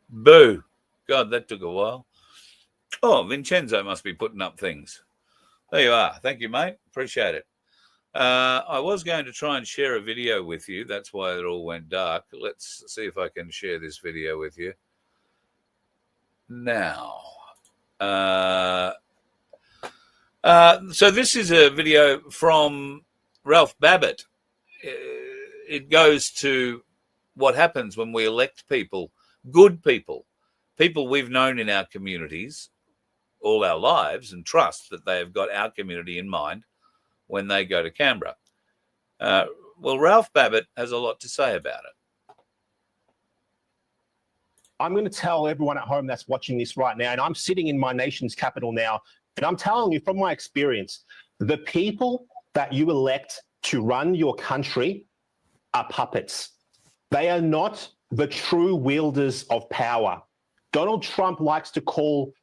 Boo. God, that took a while. Oh, Vincenzo must be putting up things. There you are. Thank you, mate. Appreciate it. I was going to try and share a video with you. That's why it all went dark. Let's see if I can share this video with you. Now, so this is a video from Ralph Babbitt. It goes to what happens when we elect people, good people we've known in our communities all our lives and trust that they have got our community in mind when they go to Canberra. Well, Ralph Babbitt has a lot to say about it. I'm going to tell everyone at home that's watching this right now, and I'm sitting in my nation's capital now, and I'm telling you from my experience, the people that you elect to run your country are puppets. They are not the true wielders of power. Donald Trump likes to call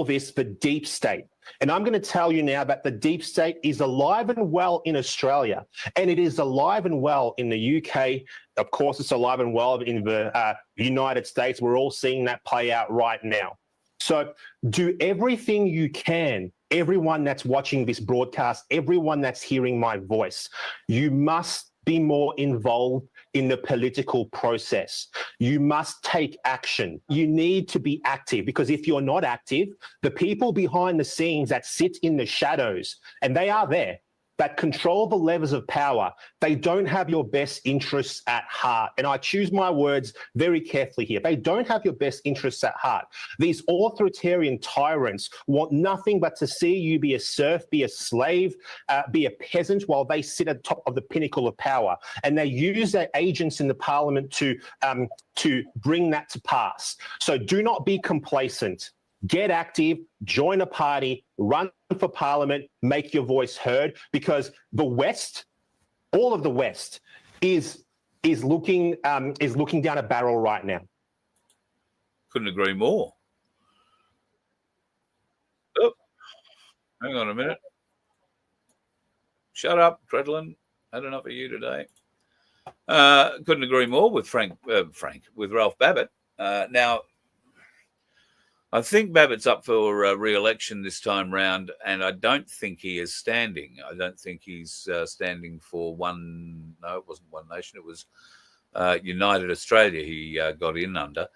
this the deep state. And I'm going to tell you now that the deep state is alive and well in Australia, and it is alive and well in the UK. Of course, it's alive and well in the United States. We're all seeing that play out right now. So do everything you can, everyone that's watching this broadcast, everyone that's hearing my voice, you must be more involved in the political process. You must take action. You need to be active, because if you're not active, the people behind the scenes that sit in the shadows, and they are there, that control the levers of power, they don't have your best interests at heart. And I choose my words very carefully here. They don't have your best interests at heart. These authoritarian tyrants want nothing but to see you be a serf, be a slave, be a peasant, while they sit at the top of the pinnacle of power. And they use their agents in the parliament to bring that to pass. So do not be complacent. Get active, join a party, run for parliament, make your voice heard, because the West, all of the West, is looking down a barrel right now. Couldn't agree more. Oh, hang on a minute. Shut up, Credlin. Had enough of you today. Couldn't agree more with with Ralph Babbitt. Now, I think Babbitt's up for re-election this time round, and I don't think he is standing. I don't think he's standing for one. No, it wasn't One Nation. It was United Australia he got in under.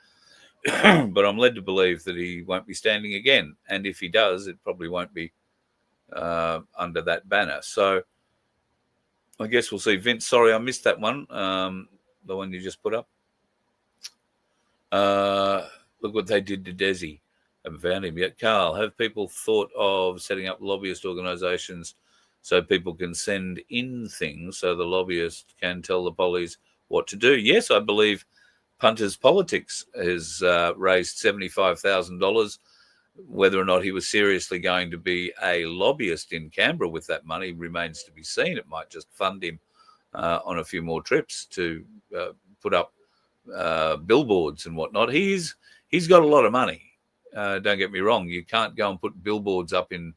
But I'm led to believe that he won't be standing again. And if he does, it probably won't be under that banner. So I guess we'll see. Vince, sorry, I missed that one, the one you just put up. Look what they did to Desi. Haven't found him yet. Carl, have people thought of setting up lobbyist organisations so people can send in things so the lobbyist can tell the pollies what to do? Yes, I believe Punters Politics has raised $75,000. Whether or not he was seriously going to be a lobbyist in Canberra with that money remains to be seen. It might just fund him on a few more trips to put up billboards and whatnot. He's got a lot of money. Don't get me wrong. You can't go and put billboards up in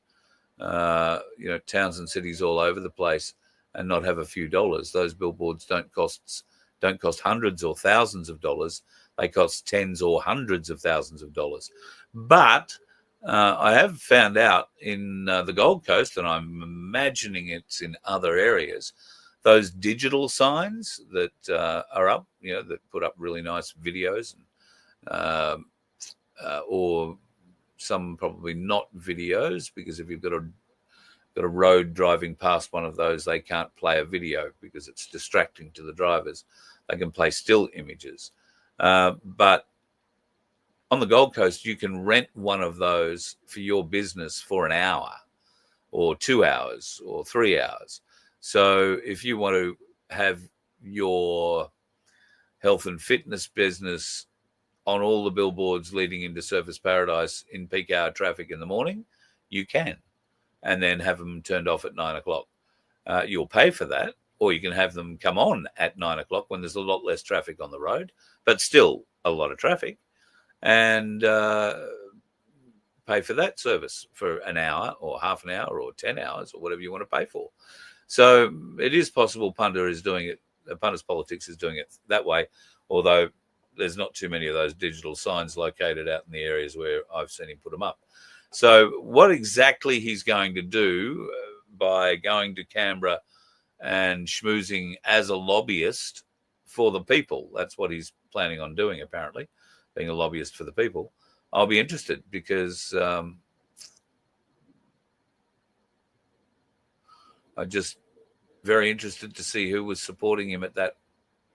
towns and cities all over the place and not have a few dollars. Those billboards don't cost hundreds or thousands of dollars. They cost tens or hundreds of thousands of dollars. But I have found out in the Gold Coast, and I'm imagining it's in other areas, those digital signs that are up, that put up really nice videos, and, or some probably not videos, because if you've got a road driving past one of those, they can't play a video because it's distracting to the drivers. They can play still images. But on the Gold Coast, you can rent one of those for your business for an hour or 2 hours or 3 hours. So if you want to have your health and fitness business on all the billboards leading into Surfers Paradise in peak hour traffic in the morning, you can, and then have them turned off at 9 o'clock. You'll pay for that, or you can have them come on at 9 o'clock when there's a lot less traffic on the road, but still a lot of traffic, and pay for that service for an hour or half an hour or 10 hours or whatever you want to pay for. So it is possible Punters Politics is doing it that way, although there's not too many of those digital signs located out in the areas where I've seen him put them up. So what exactly he's going to do by going to Canberra and schmoozing as a lobbyist for the people, that's what he's planning on doing, apparently, being a lobbyist for the people. I'll be interested, because I'm just very interested to see who was supporting him at that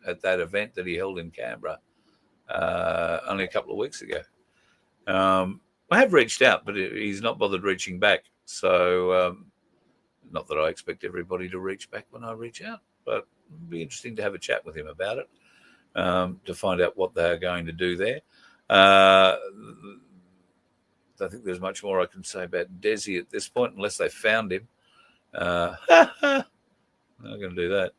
event that he held in Canberra only a couple of weeks ago. I have reached out, but he's not bothered reaching back. So not that I expect everybody to reach back when I reach out, but it'd be interesting to have a chat with him about it, to find out what they're going to do there. I don't think there's much more I can say about Desi at this point, unless they found him. I'm not going to do that.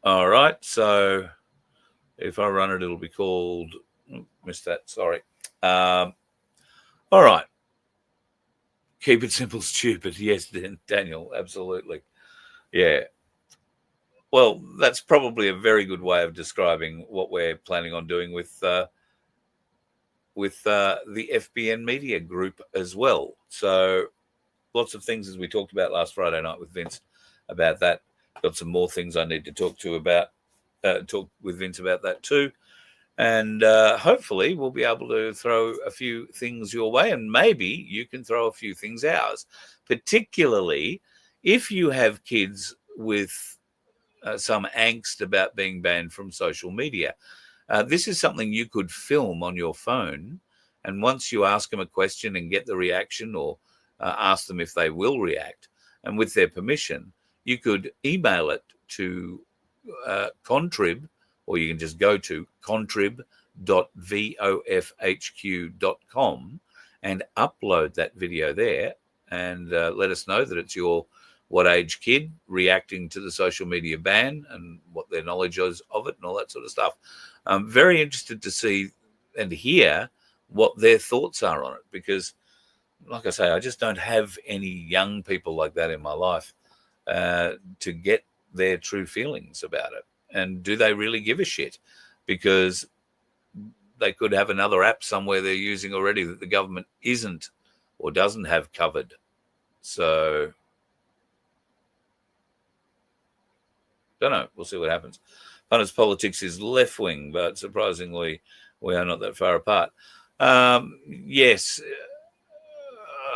All right, so if I run it, it'll be called... missed that, sorry. All right. Keep it simple, stupid. Yes, Daniel, absolutely. Yeah. Well, that's probably a very good way of describing what we're planning on doing with with the FBN Media Group as well. So lots of things, as we talked about last Friday night with Vince about that. Got some more things I need to talk with Vince about that too. And hopefully we'll be able to throw a few things your way, and maybe you can throw a few things ours, particularly if you have kids with some angst about being banned from social media. This is something you could film on your phone, and once you ask them a question and get the reaction, or ask them if they will react, and with their permission, you could email it to Contrib, or you can just go to contrib.vofhq.com and upload that video there, and let us know that it's your what age kid reacting to the social media ban and what their knowledge is of it and all that sort of stuff. I'm very interested to see and hear what their thoughts are on it, because like I say, I just don't have any young people like that in my life to get their true feelings about it. And do they really give a shit? Because they could have another app somewhere they're using already that the government isn't or doesn't have covered. So, don't know. We'll see what happens. Punters Politics is left-wing, but surprisingly, we are not that far apart. Yes,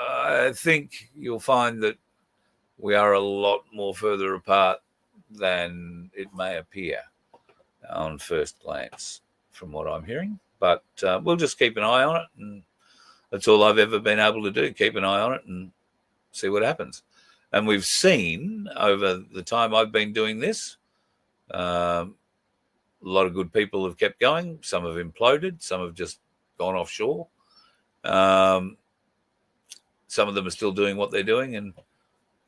I think you'll find that we are a lot more further apart than it may appear on first glance, from what I'm hearing. But we'll just keep an eye on it, and that's all I've ever been able to do, keep an eye on it and see what happens. And we've seen over the time I've been doing this, a lot of good people have kept going. Some have imploded. Some have just gone offshore. Some of them are still doing what they're doing. And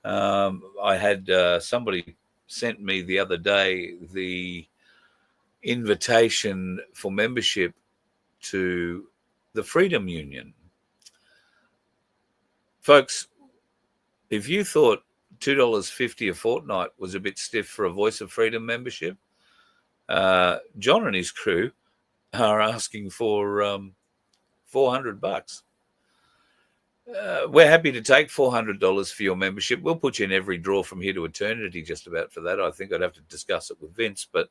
I had somebody sent me the other day the invitation for membership to the Freedom Union. Folks, if you thought $2.50 a fortnight was a bit stiff for a Voice of Freedom membership, John and his crew are asking for $400. We're happy to take $400 for your membership. We'll put you in every draw from here to eternity, just about, for that. I think I'd have to discuss it with Vince, but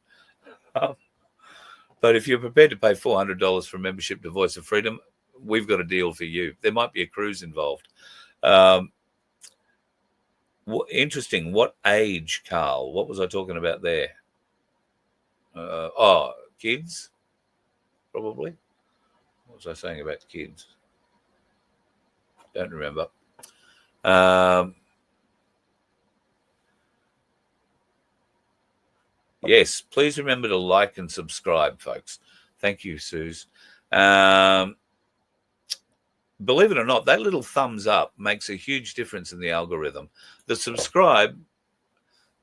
if you're prepared to pay $400 for membership to Voice of Freedom, we've got a deal for you. There might be a cruise involved. Interesting. What age, Carl? What was I talking about there? Kids, probably. What was I saying about kids? Don't remember. Yes, please remember to like and subscribe, folks. Thank you, Suze. Believe it or not, that little thumbs up makes a huge difference in the algorithm. The subscribe,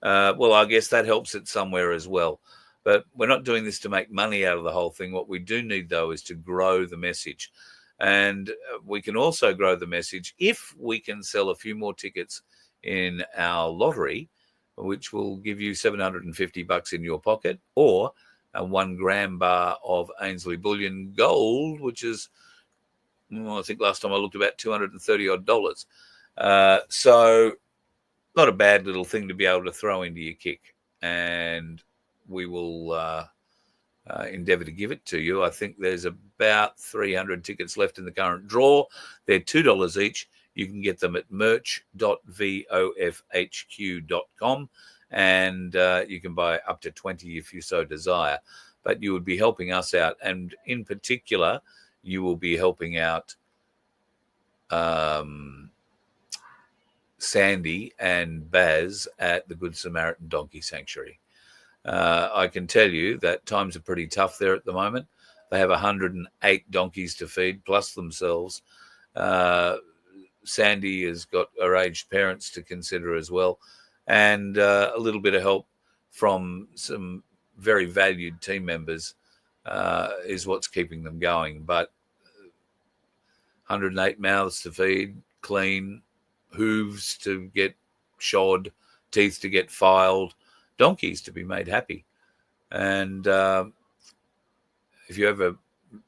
well, I guess that helps it somewhere as well. But we're not doing this to make money out of the whole thing. What we do need, though, is to grow the message. And we can also grow the message if we can sell a few more tickets in our lottery, which will give you $750 in your pocket, or a 1 gram bar of Ainsley Bullion Gold, which is, I think last time I looked, about $230 odd. So not a bad little thing to be able to throw into your kick. And we will endeavour to give it to you. I think there's about 300 tickets left in the current draw. They're $2 each. You can get them at merch.vofhq.com, and you can buy up to 20 if you so desire. But you would be helping us out, and in particular, you will be helping out Sandy and Baz at the Good Samaritan Donkey Sanctuary. I can tell you that times are pretty tough there at the moment. They have 108 donkeys to feed, plus themselves. Sandy has got her aged parents to consider as well, and a little bit of help from some very valued team members is what's keeping them going. But 108 mouths to feed, clean, hooves to get shod, teeth to get filed, donkeys to be made happy. And if you ever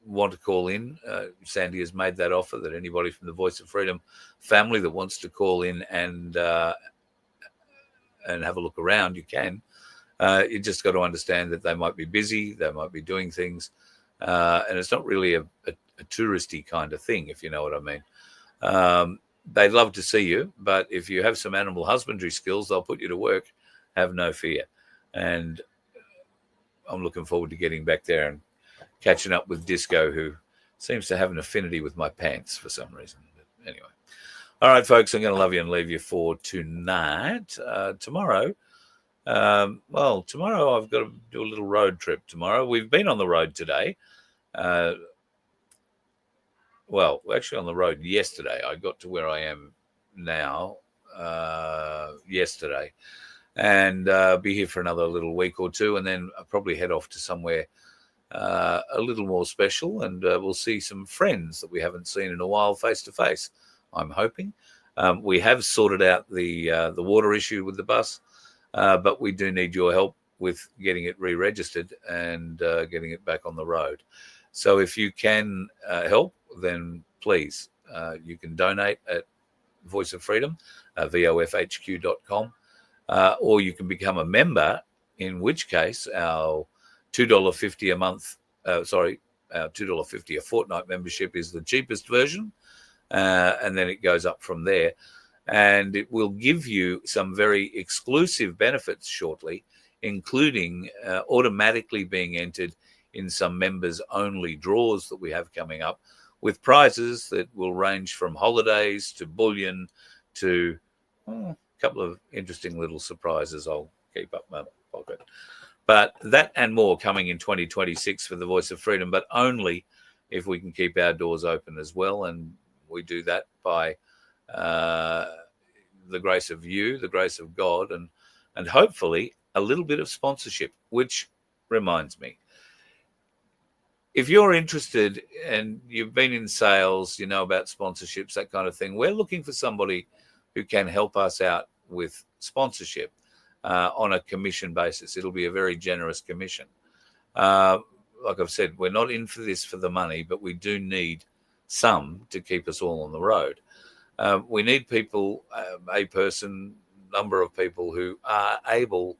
want to call in, Sandy has made that offer that anybody from the Voice of Freedom family that wants to call in and have a look around, you can. You just got to understand that they might be busy, they might be doing things, and it's not really a touristy kind of thing, if you know what I mean. They'd love to see you, but if you have some animal husbandry skills, they'll put you to work. Have no fear. And I'm looking forward to getting back there and catching up with Disco, who seems to have an affinity with my pants for some reason. But anyway. All right, folks, I'm going to love you and leave you for tonight. Tomorrow, tomorrow I've got to do a little road trip tomorrow. We've been on the road today. Actually on the road yesterday. I got to where I am now yesterday, and be here for another little week or two, and then I'll probably head off to somewhere a little more special, and we'll see some friends that we haven't seen in a while face to face, I'm hoping. We have sorted out the water issue with the bus, but we do need your help with getting it re-registered and getting it back on the road. So if you can help, then please, you can donate at Voice of Freedom, vofhq.com, or you can become a member, in which case our $2.50 a month, our $2.50 a fortnight membership is the cheapest version, and then it goes up from there. And it will give you some very exclusive benefits shortly, including automatically being entered in some members-only draws that we have coming up, with prizes that will range from holidays to bullion to a couple of interesting little surprises I'll keep up my pocket. But that and more coming in 2026 for the Voice of Freedom, but only if we can keep our doors open as well. And we do that by the grace of you, the grace of God, and hopefully a little bit of sponsorship, which reminds me, if you're interested and you've been in sales, you know about sponsorships, that kind of thing, we're looking for somebody who can help us out with sponsorship on a commission basis. It'll be a very generous commission. Like I've said, we're not in for this for the money, but we do need some to keep us all on the road. We need people, number of people who are able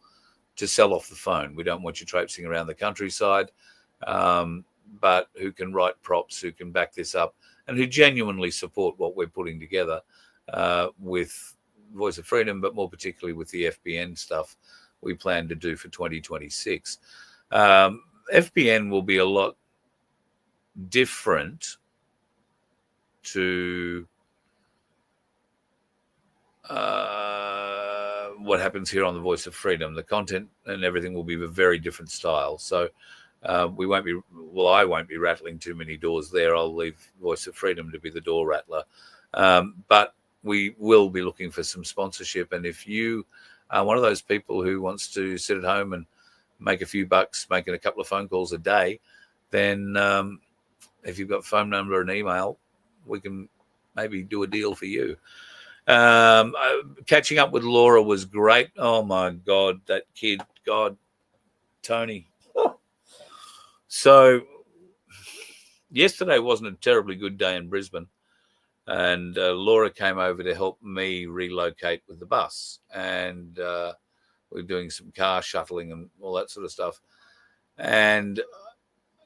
to sell off the phone. We don't want you traipsing around the countryside, but who can write props, who can back this up, and who genuinely support what we're putting together with Voice of Freedom, but more particularly with the FBN stuff we plan to do for 2026. FBN will be a lot different to what happens here on the Voice of Freedom. The content and everything will be of a very different style. So I won't be rattling too many doors there. I'll leave Voice of Freedom to be the door rattler. But we will be looking for some sponsorship. And if you are one of those people who wants to sit at home and make a few bucks, making a couple of phone calls a day, then if you've got a phone number and email, we can maybe do a deal for you. Catching up with Laura was great. Oh my God, that kid, God, Tony. So yesterday wasn't a terribly good day in Brisbane, and Laura came over to help me relocate with the bus, and we're doing some car shuttling and all that sort of stuff. And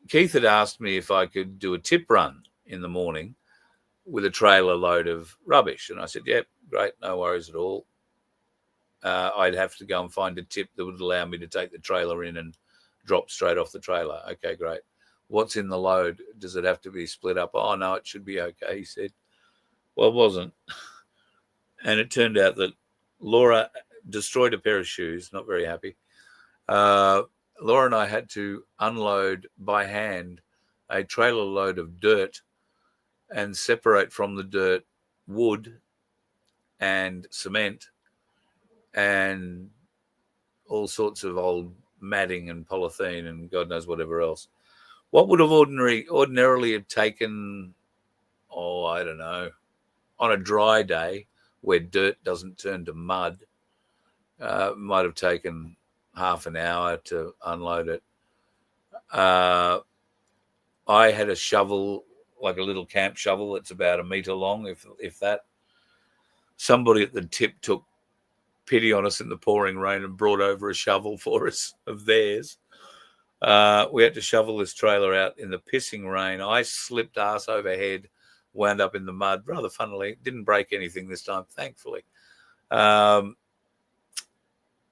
Keith had asked me if I could do a tip run in the morning with a trailer load of rubbish. And I said, yep, great, no worries at all. I'd have to go and find a tip that would allow me to take the trailer in and drop straight off the trailer. Okay, great. What's in the load? Does it have to be split up? Oh, no, it should be okay, he said. Well, it wasn't. And it turned out that Laura destroyed a pair of shoes, not very happy. Laura and I had to unload by hand a trailer load of dirt and separate from the dirt wood and cement and all sorts of old matting and polythene and God knows whatever else. What would have ordinarily have taken, I don't know, on a dry day where dirt doesn't turn to mud, might have taken half an hour to unload it. I had a shovel, like a little camp shovel that's about 1 meter long, if that. Somebody at the tip took pity on us in the pouring rain and brought over a shovel for us of theirs. We had to shovel this trailer out in the pissing rain. I slipped arse over head, wound up in the mud, rather funnily. Didn't break anything this time, thankfully. By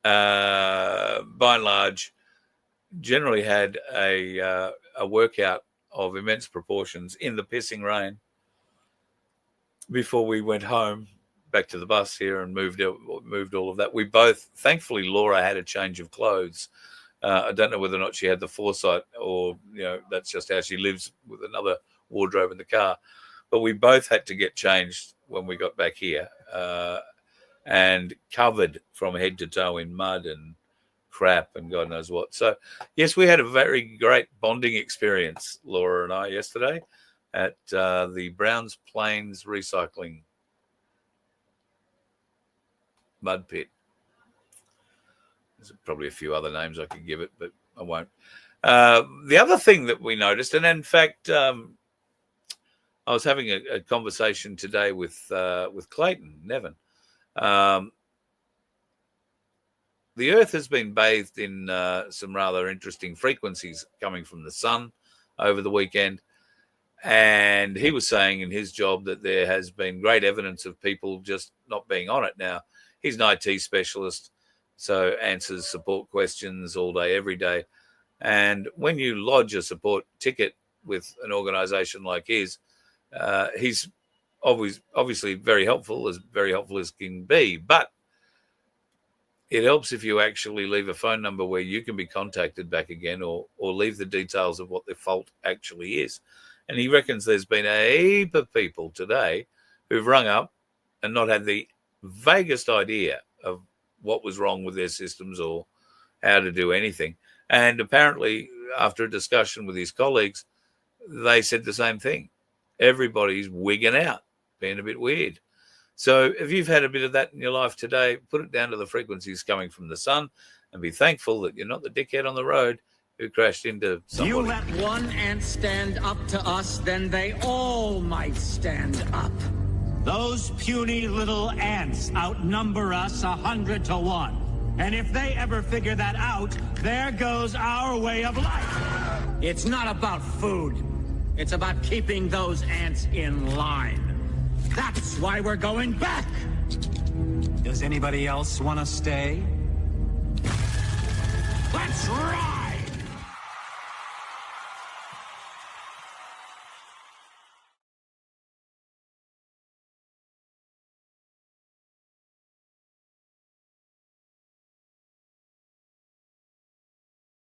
and large, generally had a workout of immense proportions in the pissing rain before we went home, back to the bus here, and moved all of that. We both, thankfully, Laura had a change of clothes. I don't know whether or not she had the foresight, or that's just how she lives, with another wardrobe in the car. But we both had to get changed when we got back here, and covered from head to toe in mud and crap and God knows what. So, yes, we had a very great bonding experience, Laura and I, yesterday at the Browns Plains Recycling Mud Pit. There's probably a few other names I could give it, but I won't. The other thing that we noticed, and in fact, I was having a conversation today with Clayton Nevin. The Earth has been bathed in some rather interesting frequencies coming from the sun over the weekend. And he was saying in his job that there has been great evidence of people just not being on it. Now, he's an IT specialist, so answers support questions all day, every day. And when you lodge a support ticket with an organization like his, he's obviously very helpful as can be. But it helps if you actually leave a phone number where you can be contacted back again, or leave the details of what the fault actually is. And he reckons there's been a heap of people today who've rung up and not had the vaguest idea of what was wrong with their systems or how to do anything. And apparently, after a discussion with his colleagues, they said the same thing. Everybody's wigging out, being a bit weird. So if you've had a bit of that in your life today, put it down to the frequencies coming from the sun and be thankful that you're not the dickhead on the road who crashed into somebody. You let one ant stand up to us, then they all might stand up. Those puny little ants outnumber us 100 to 1. And if they ever figure that out, there goes our way of life. It's not about food. It's about keeping those ants in line. That's why we're going back. Does anybody else want to stay? Let's rock!